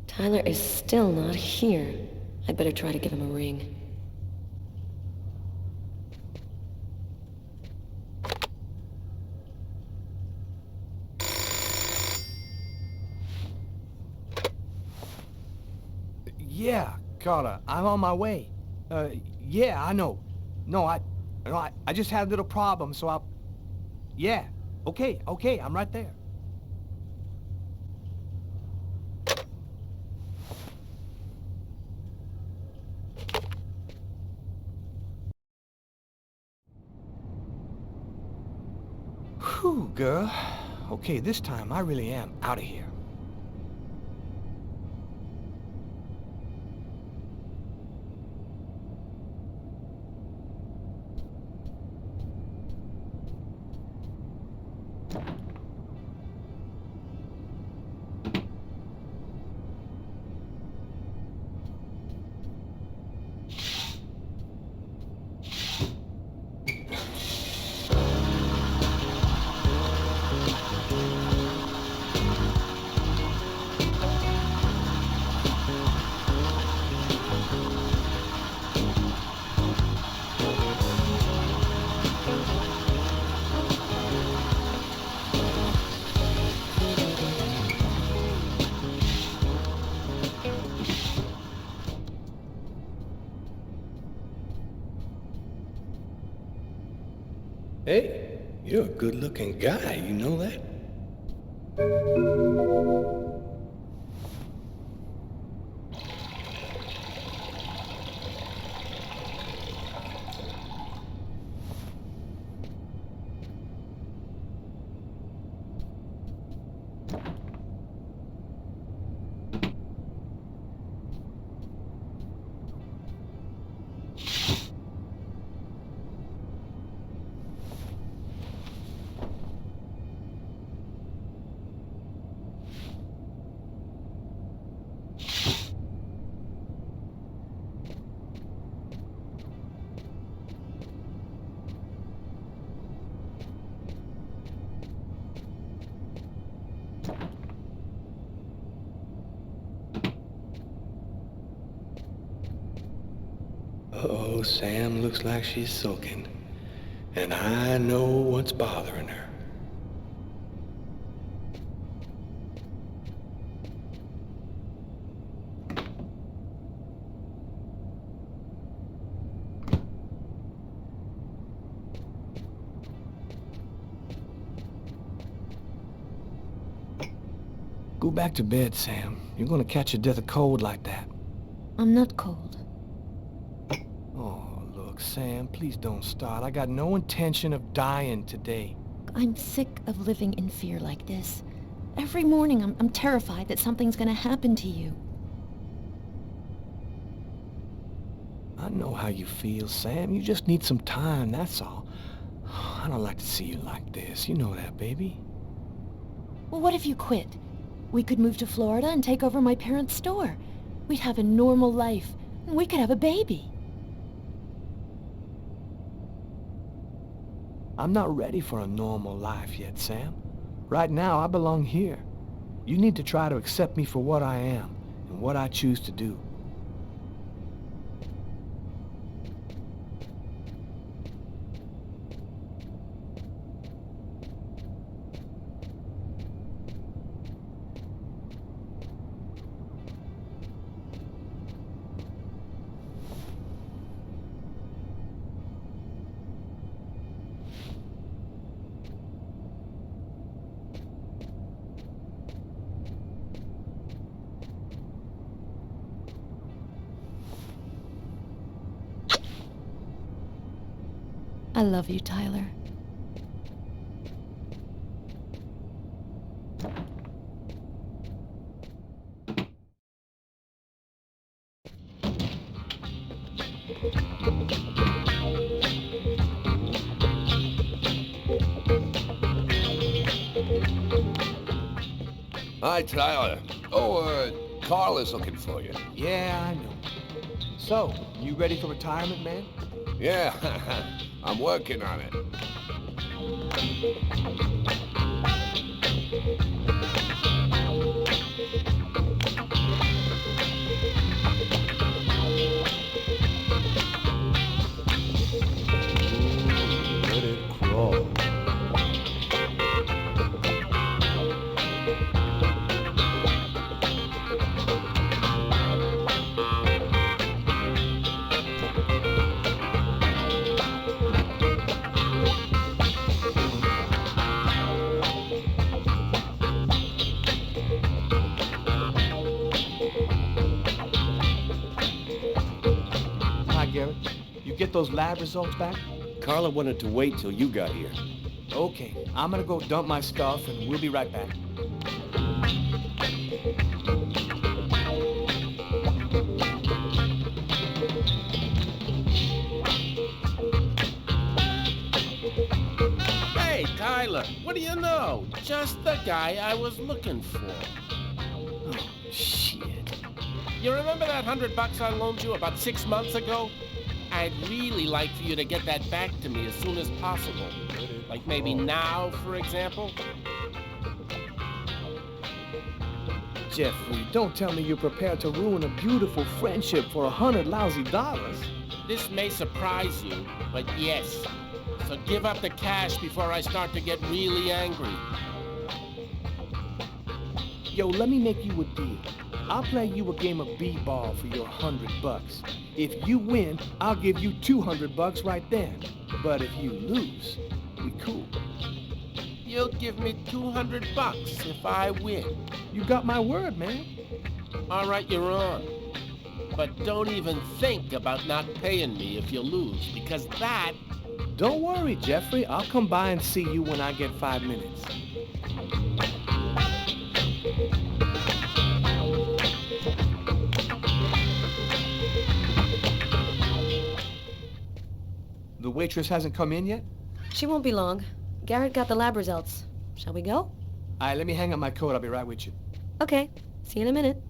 Tyler is still not here. I'd better try to give him a ring. Yeah, Carter, I'm on my way. Yeah, I know. No, I just had a little problem, so I'll... Yeah, okay, I'm right there. Whew, girl. Okay, this time I really am out of here. Hey, you're a good-looking guy, you know that? Uh-oh, Sam looks like she's sulking. And I know what's bothering her. Go back to bed, Sam. You're gonna catch a death of cold like that. I'm not cold. Oh, look, Sam, please don't start. I got no intention of dying today. I'm sick of living in fear like this. Every morning I'm terrified that something's gonna happen to you. I know how you feel, Sam. You just need some time, that's all. I don't like to see you like this. You know that, baby. Well, what if you quit? We could move to Florida and take over my parents' store. We'd have a normal life. And we could have a baby. I'm not ready for a normal life yet, Sam. Right now, I belong here. You need to try to accept me for what I am and what I choose to do. I love you, Tyler. Hi, Tyler. Oh, Carl is looking for you. Yeah, I know. So, you ready for retirement, man? Yeah, I'm working on it. Let it crawl. Hi, Garrett. You get those lab results back? Carla wanted to wait till you got here. Okay, I'm gonna go dump my stuff and we'll be right back. Hey, Tyler, what do you know? Just the guy I was looking for. Oh, shit. You remember that $100 I loaned you about 6 months ago? I'd really like for you to get that back to me as soon as possible. Like maybe now, for example? Jeffrey, don't tell me you're prepared to ruin a beautiful friendship for $100 lousy. This may surprise you, but yes. So give up the cash before I start to get really angry. Yo, let me make you a deal. I'll play you a game of b-ball for your $100. If you win, I'll give you $200 right then. But if you lose, we cool. You'll give me $200 if I win. You got my word, man. All right, you're on. But don't even think about not paying me if you lose, because that... Don't worry, Jeffrey. I'll come by and see you when I get 5 minutes. The waitress hasn't come in yet? She won't be long. Garrett got the lab results. Shall we go? Alright, let me hang up my coat. I'll be right with you. Okay. See you in a minute.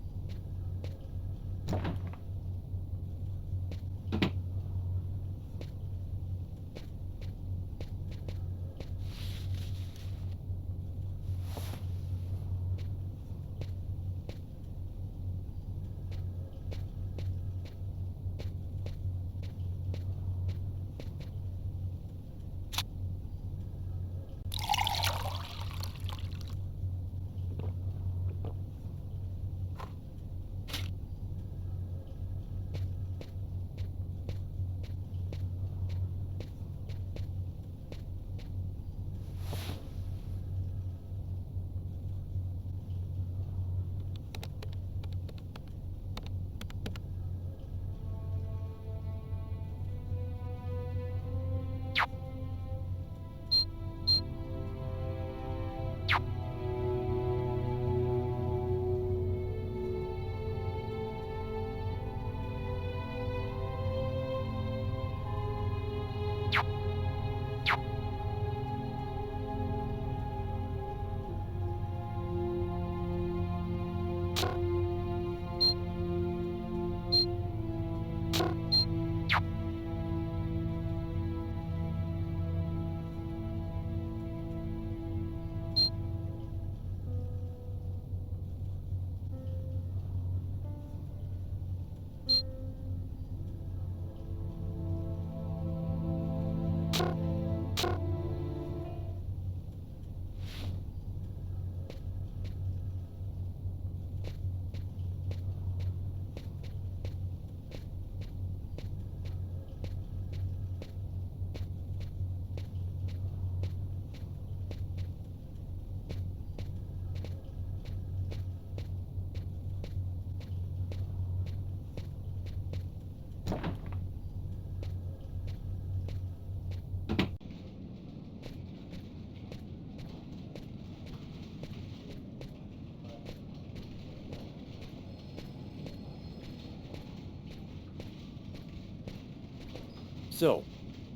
So,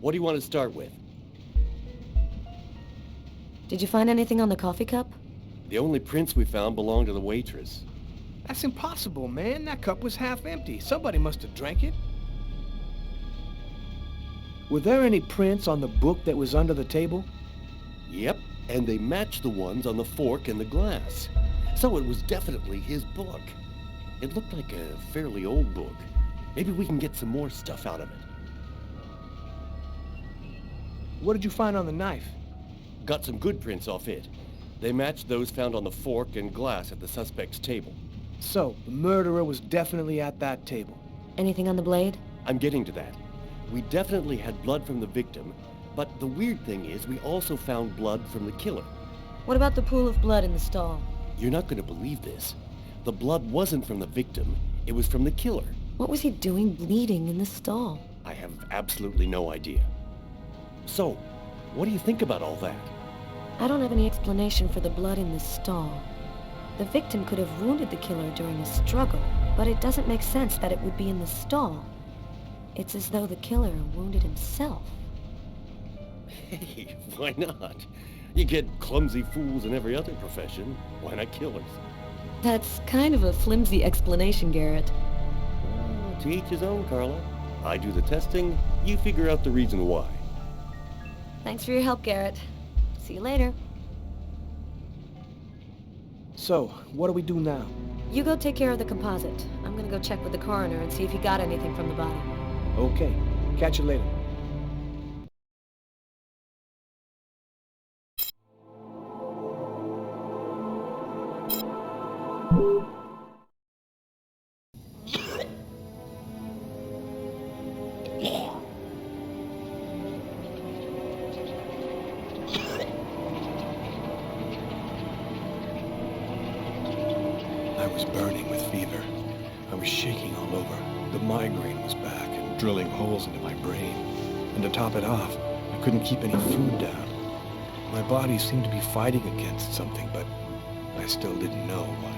what do you want to start with? Did you find anything on the coffee cup? The only prints we found belonged to the waitress. That's impossible, man. That cup was half empty. Somebody must have drank it. Were there any prints on the book that was under the table? Yep, and they matched the ones on the fork and the glass. So it was definitely his book. It looked like a fairly old book. Maybe we can get some more stuff out of it. What did you find on the knife? Got some good prints off it. They matched those found on the fork and glass at the suspect's table. So, the murderer was definitely at that table. Anything on the blade? I'm getting to that. We definitely had blood from the victim, but the weird thing is we also found blood from the killer. What about the pool of blood in the stall? You're not going to believe this. The blood wasn't from the victim, it was from the killer. What was he doing bleeding in the stall? I have absolutely no idea. So, what do you think about all that? I don't have any explanation for the blood in the stall. The victim could have wounded the killer during a struggle, but it doesn't make sense that it would be in the stall. It's as though the killer wounded himself. Hey, why not? You get clumsy fools in every other profession. Why not killers? That's kind of a flimsy explanation, Garrett. To each his own, Carla. I do the testing, you figure out the reason why. Thanks for your help, Garrett. See you later. So, what do we do now? You go take care of the composite. I'm gonna go check with the coroner and see if he got anything from the body. Okay. Catch you later. I was burning with fever. I was shaking all over. The migraine was back and drilling holes into my brain. And to top it off, I couldn't keep any food down. My body seemed to be fighting against something, but I still didn't know what.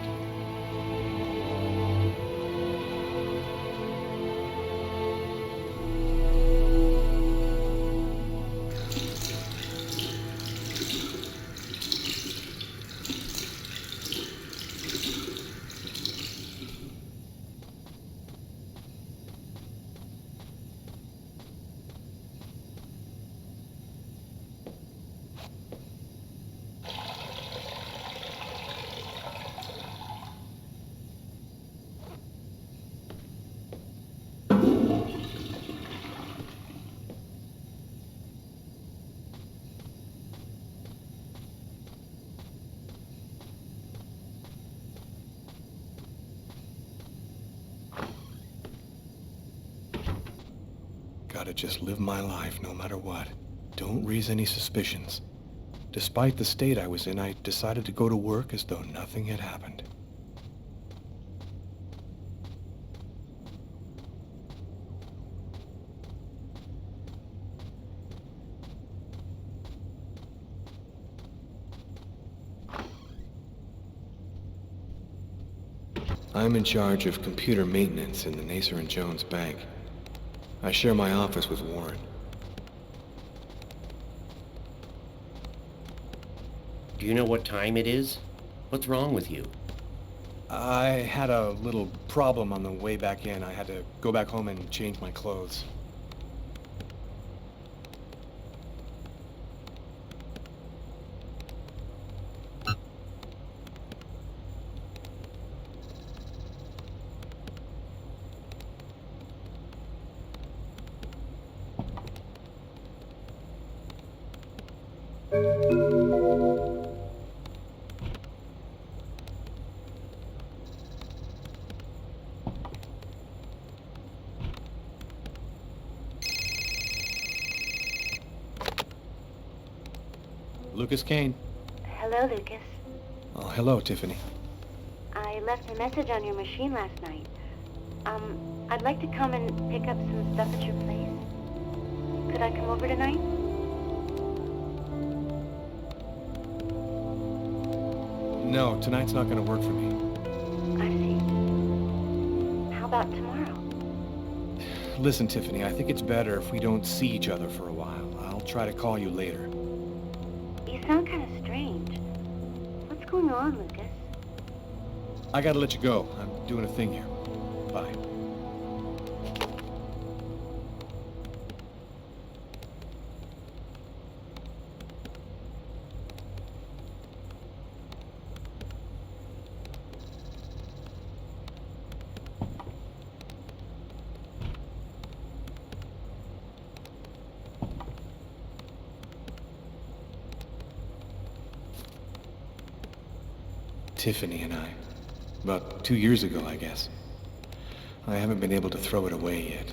Gotta just live my life no matter what. Don't raise any suspicions. Despite the state I was in, I decided to go to work as though nothing had happened. I'm in charge of computer maintenance in the Nacer and Jones Bank. I share my office with Warren. Do you know what time it is? What's wrong with you? I had a little problem on the way back in. I had to go back home and change my clothes. Lucas Kane. Hello, Lucas. Oh, hello, Tiffany. I left a message on your machine last night. I'd like to come and pick up some stuff at your place. Could I come over tonight? No, tonight's not gonna work for me. I see. How about tomorrow? Listen, Tiffany, I think it's better if we don't see each other for a while. I'll try to call you later. You sound kind of strange. What's going on, Lucas? I gotta let you go. I'm doing a thing here. Bye. Tiffany and I. About 2 years ago, I guess. I haven't been able to throw it away yet.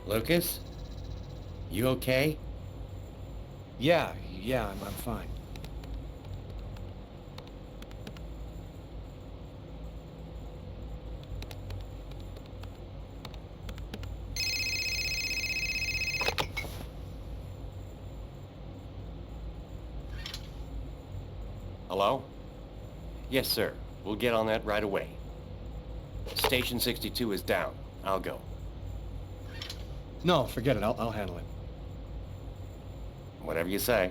Lucas? You okay? Yeah, I'm fine. Hello? Yes, sir. We'll get on that right away. Station 62 is down. I'll go. No, forget it. I'll handle it. Whatever you say.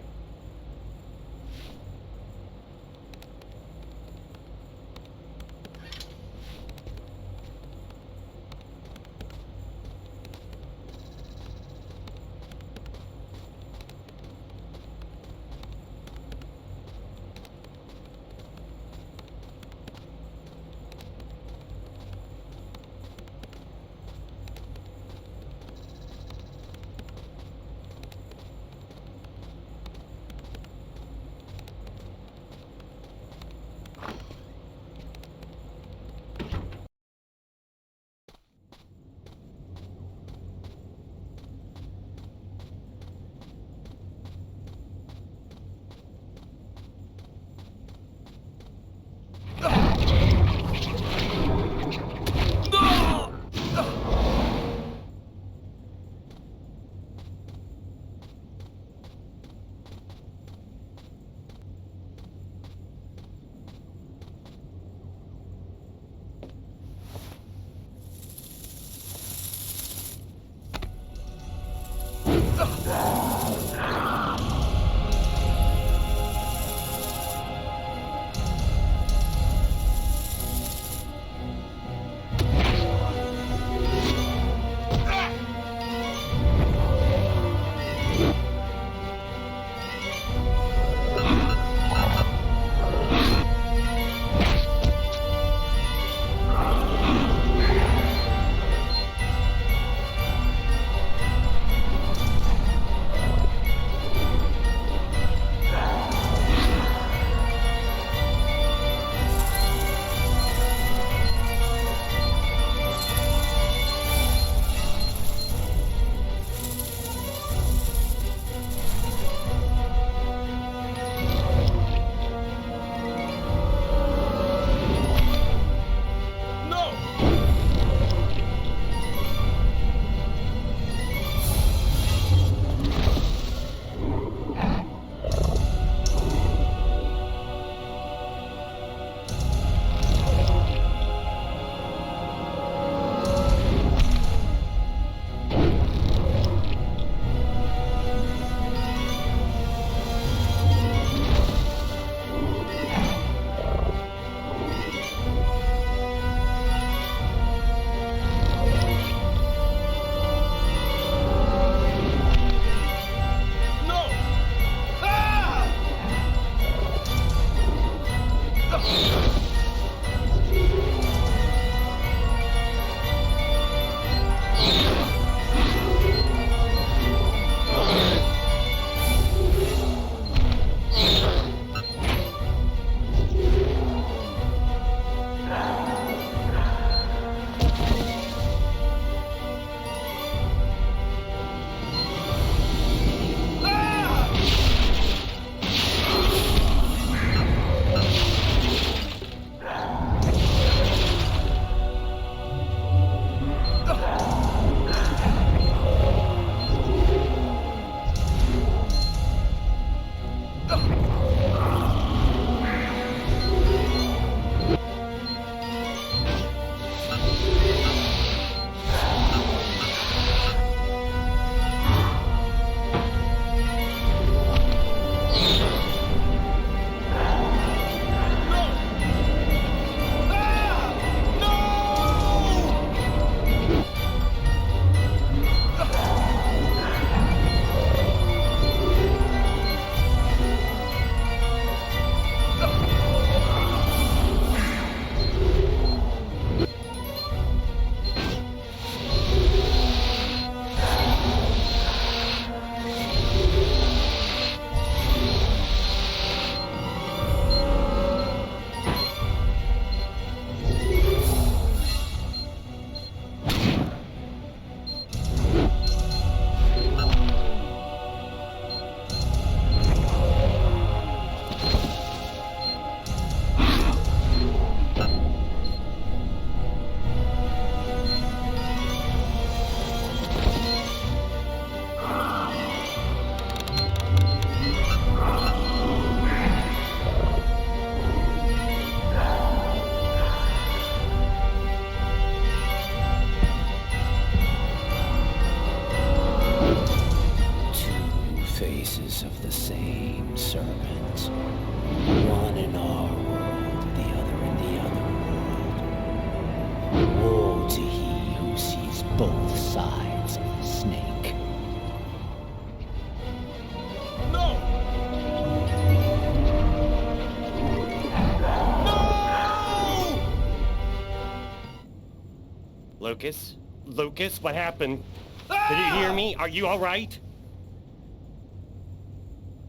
Lucas? Lucas, what happened? Did you hear me? Are you all right?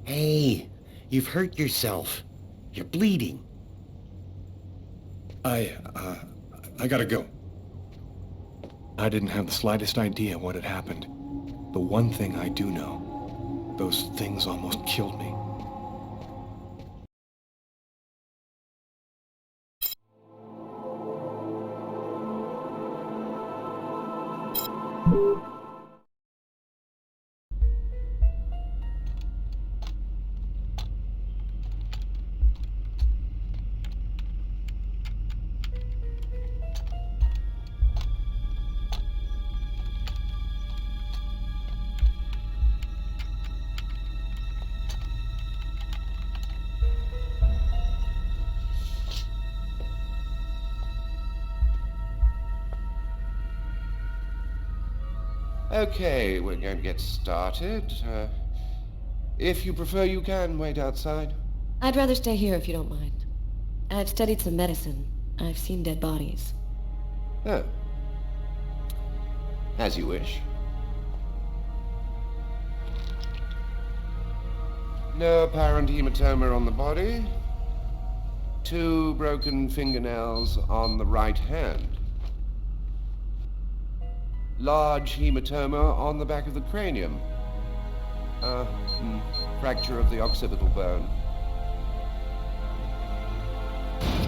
Hey, you've hurt yourself. You're bleeding. I gotta go. I didn't have the slightest idea what had happened. The one thing I do know, those things almost killed me. Okay, we're going to get started. If you prefer, you can wait outside. I'd rather stay here if you don't mind. I've studied some medicine. I've seen dead bodies. Oh. As you wish. No apparent hematoma on the body. 2 broken fingernails on the right hand. Large hematoma on the back of the cranium. Fracture of the occipital bone.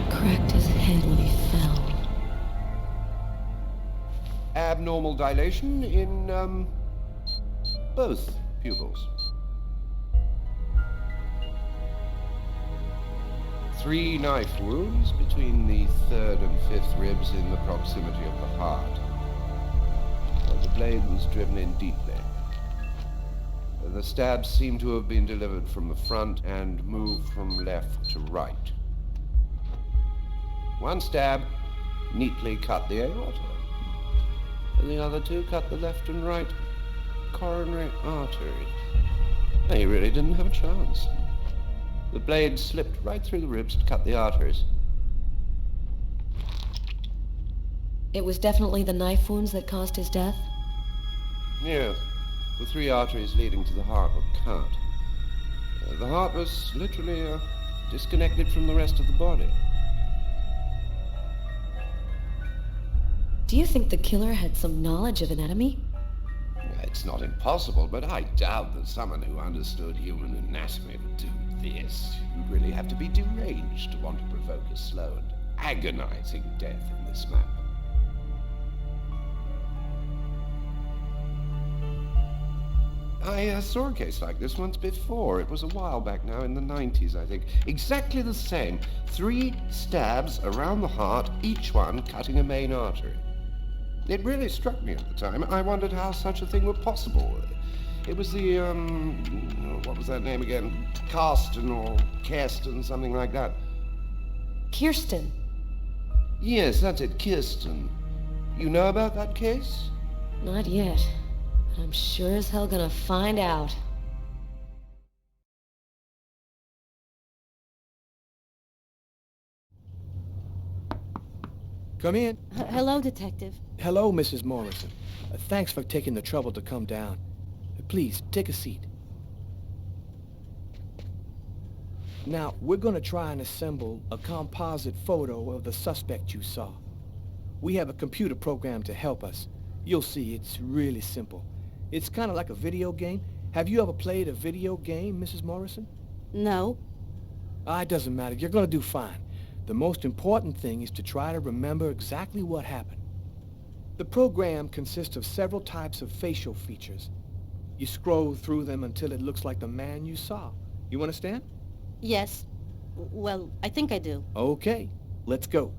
Cracked his head when he fell. Abnormal dilation in, both pupils. 3 knife wounds between the 3rd and 5th ribs in the proximity of the heart. The blade was driven in deeply. The stabs seem to have been delivered from the front and moved from left to right. 1 stab neatly cut the aorta, and the other 2 cut the left and right coronary arteries. He really didn't have a chance. The blade slipped right through the ribs to cut the arteries. It was definitely the knife wounds that caused his death? Yes. The 3 arteries leading to the heart were cut. The heart was literally disconnected from the rest of the body. Do you think the killer had some knowledge of anatomy? It's not impossible, but I doubt that someone who understood human anatomy would do this. You'd really have to be deranged to want to provoke a slow and agonizing death in this manner. I saw a case like this once before. It was a while back now, in the 90s, I think. Exactly the same. 3 stabs around the heart, each one cutting a main artery. It really struck me at the time. I wondered how such a thing were possible. It was the, what was that name again? Karsten or Kirsten, something like that. Kirsten? Yes, that's it, Kirsten. You know about that case? Not yet. But I'm sure as hell gonna find out. Come in. Hello, Detective. Hello, Mrs. Morrison. Thanks for taking the trouble to come down. Please, take a seat. Now, we're gonna try and assemble a composite photo of the suspect you saw. We have a computer program to help us. You'll see, it's really simple. It's kind of like a video game. Have you ever played a video game, Mrs. Morrison? No. It doesn't matter. You're gonna do fine. The most important thing is to try to remember exactly what happened. The program consists of several types of facial features. You scroll through them until it looks like the man you saw. You understand? Yes. Well, I think I do. Okay, let's go.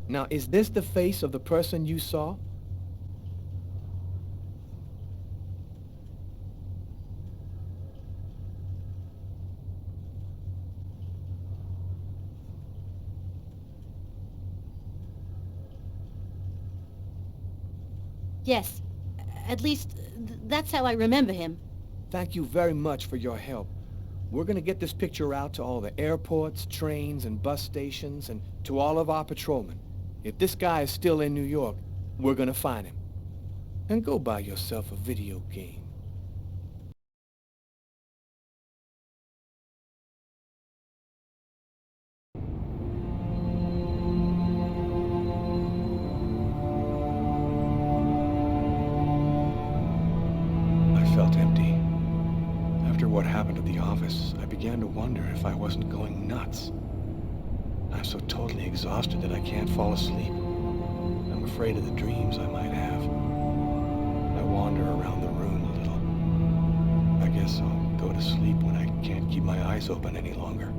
Now, is this the face of the person you saw? Yes. At least, that's how I remember him. Thank you very much for your help. We're gonna get this picture out to all the airports, trains, and bus stations, and to all of our patrolmen. If this guy is still in New York, we're gonna find him. And go buy yourself a video game. I felt empty. After what happened at the office, I began to wonder if I wasn't going nuts. I'm so totally exhausted that I can't fall asleep. I'm afraid of the dreams I might have. I wander around the room a little. I guess I'll go to sleep when I can't keep my eyes open any longer.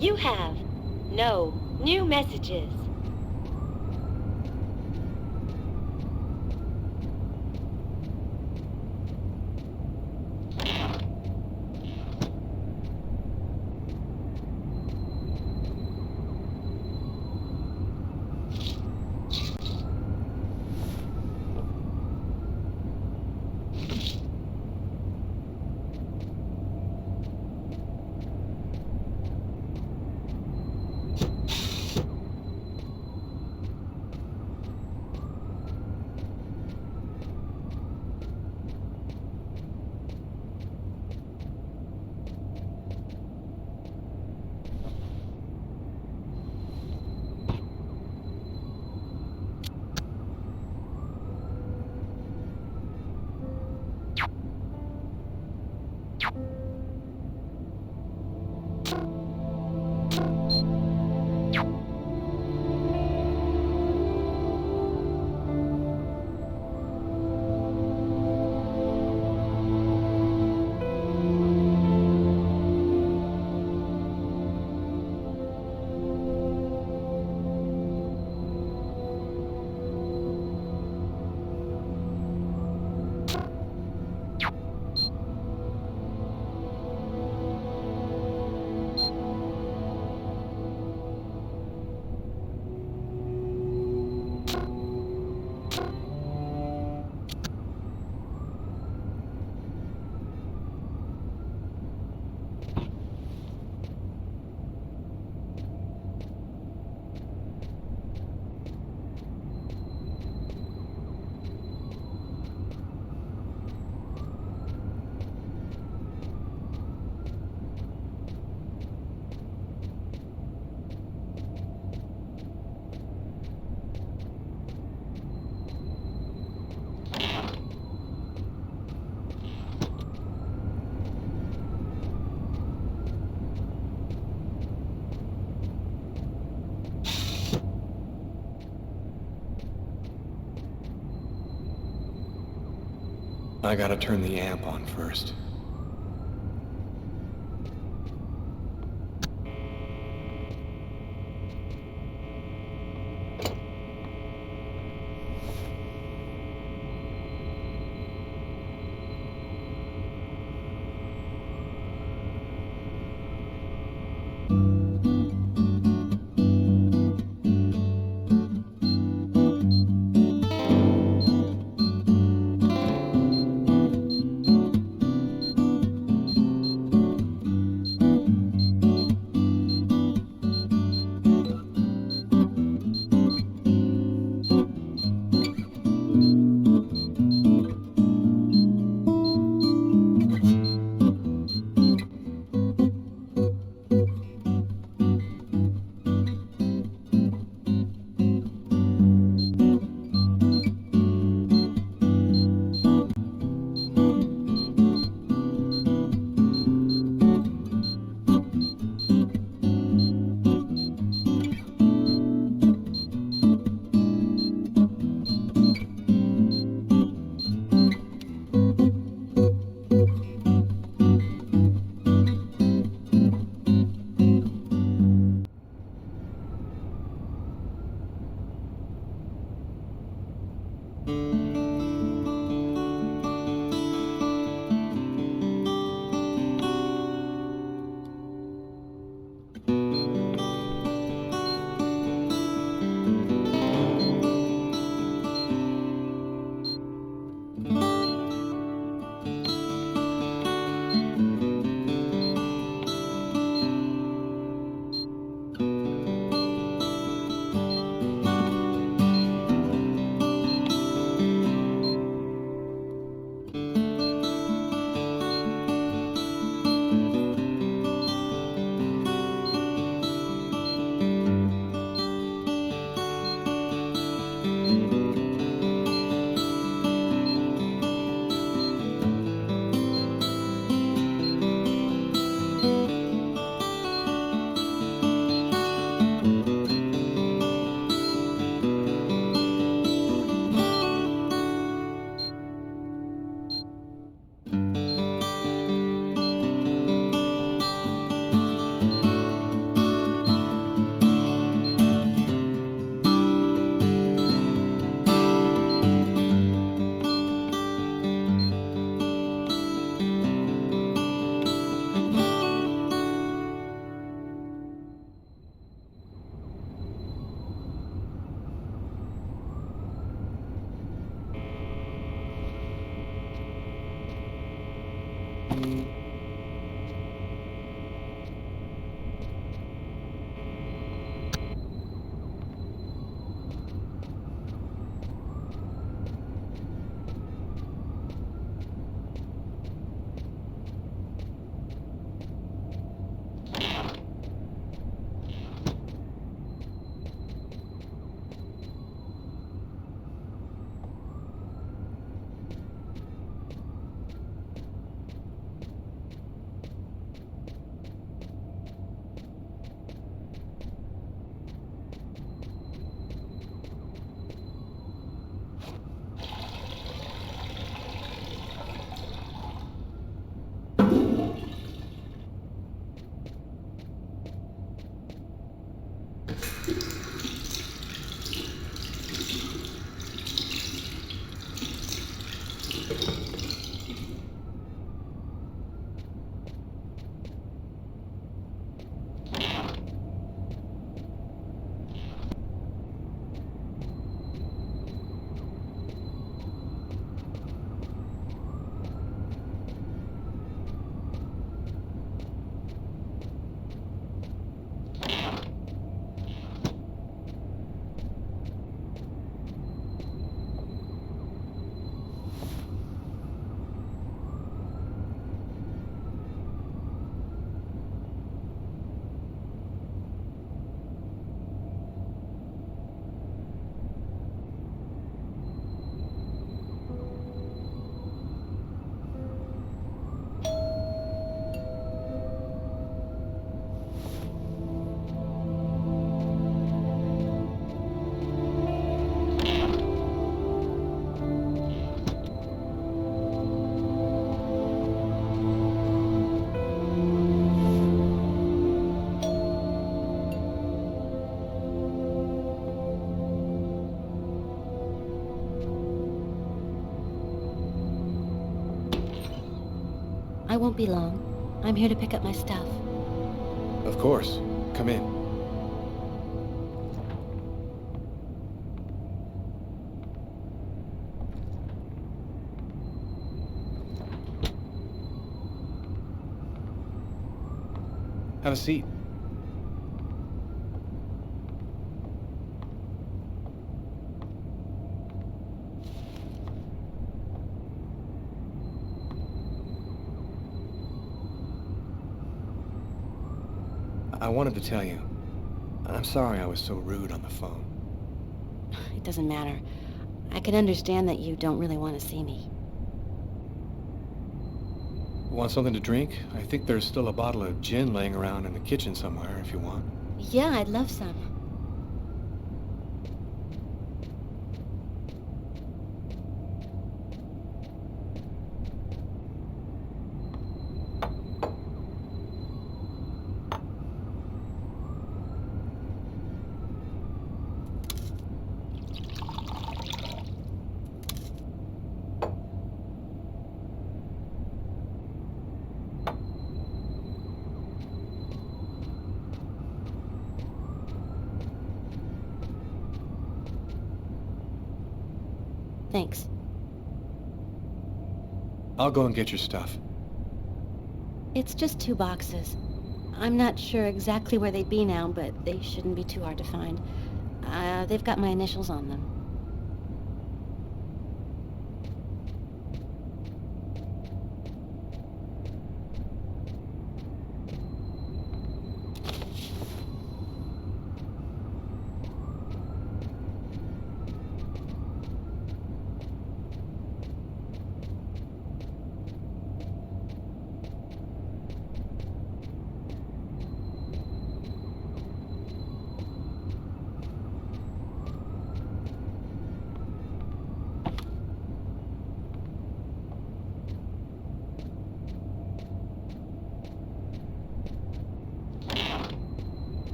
You have no new messages. I gotta turn the amp on first. won't be long. I'm here to pick up my stuff. Of course. Come in. Have a seat. I wanted to tell you, I'm sorry I was so rude on the phone. It doesn't matter. I can understand that you don't really want to see me. Want something to drink? I think there's still a bottle of gin laying around in the kitchen somewhere if you want. Yeah, I'd love some. Thanks. I'll go and get your stuff. It's just 2 boxes. I'm not sure exactly where they'd be now, but they shouldn't be too hard to find. They've got my initials on them.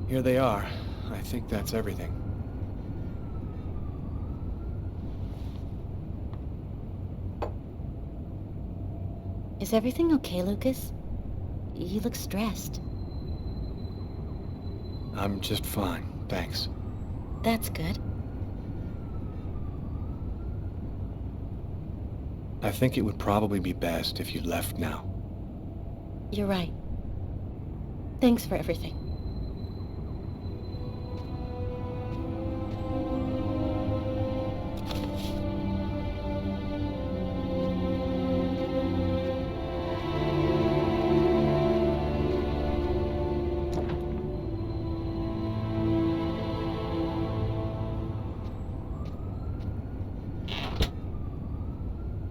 Here they are. I think that's everything. Is everything okay, Lucas? You look stressed. I'm just fine, thanks. That's good. I think it would probably be best if you left now. You're right. Thanks for everything.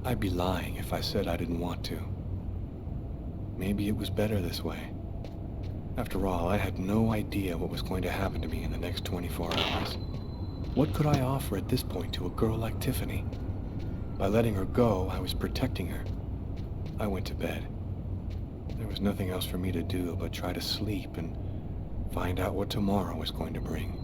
I'd be lying if I said I didn't want to. Maybe it was better this way. After all, I had no idea what was going to happen to me in the next 24 hours. What could I offer at this point to a girl like Tiffany? By letting her go, I was protecting her. I went to bed. There was nothing else for me to do but try to sleep and find out what tomorrow was going to bring.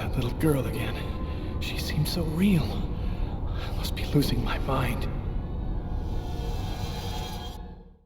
That little girl again. She seems so real. I must be losing my mind.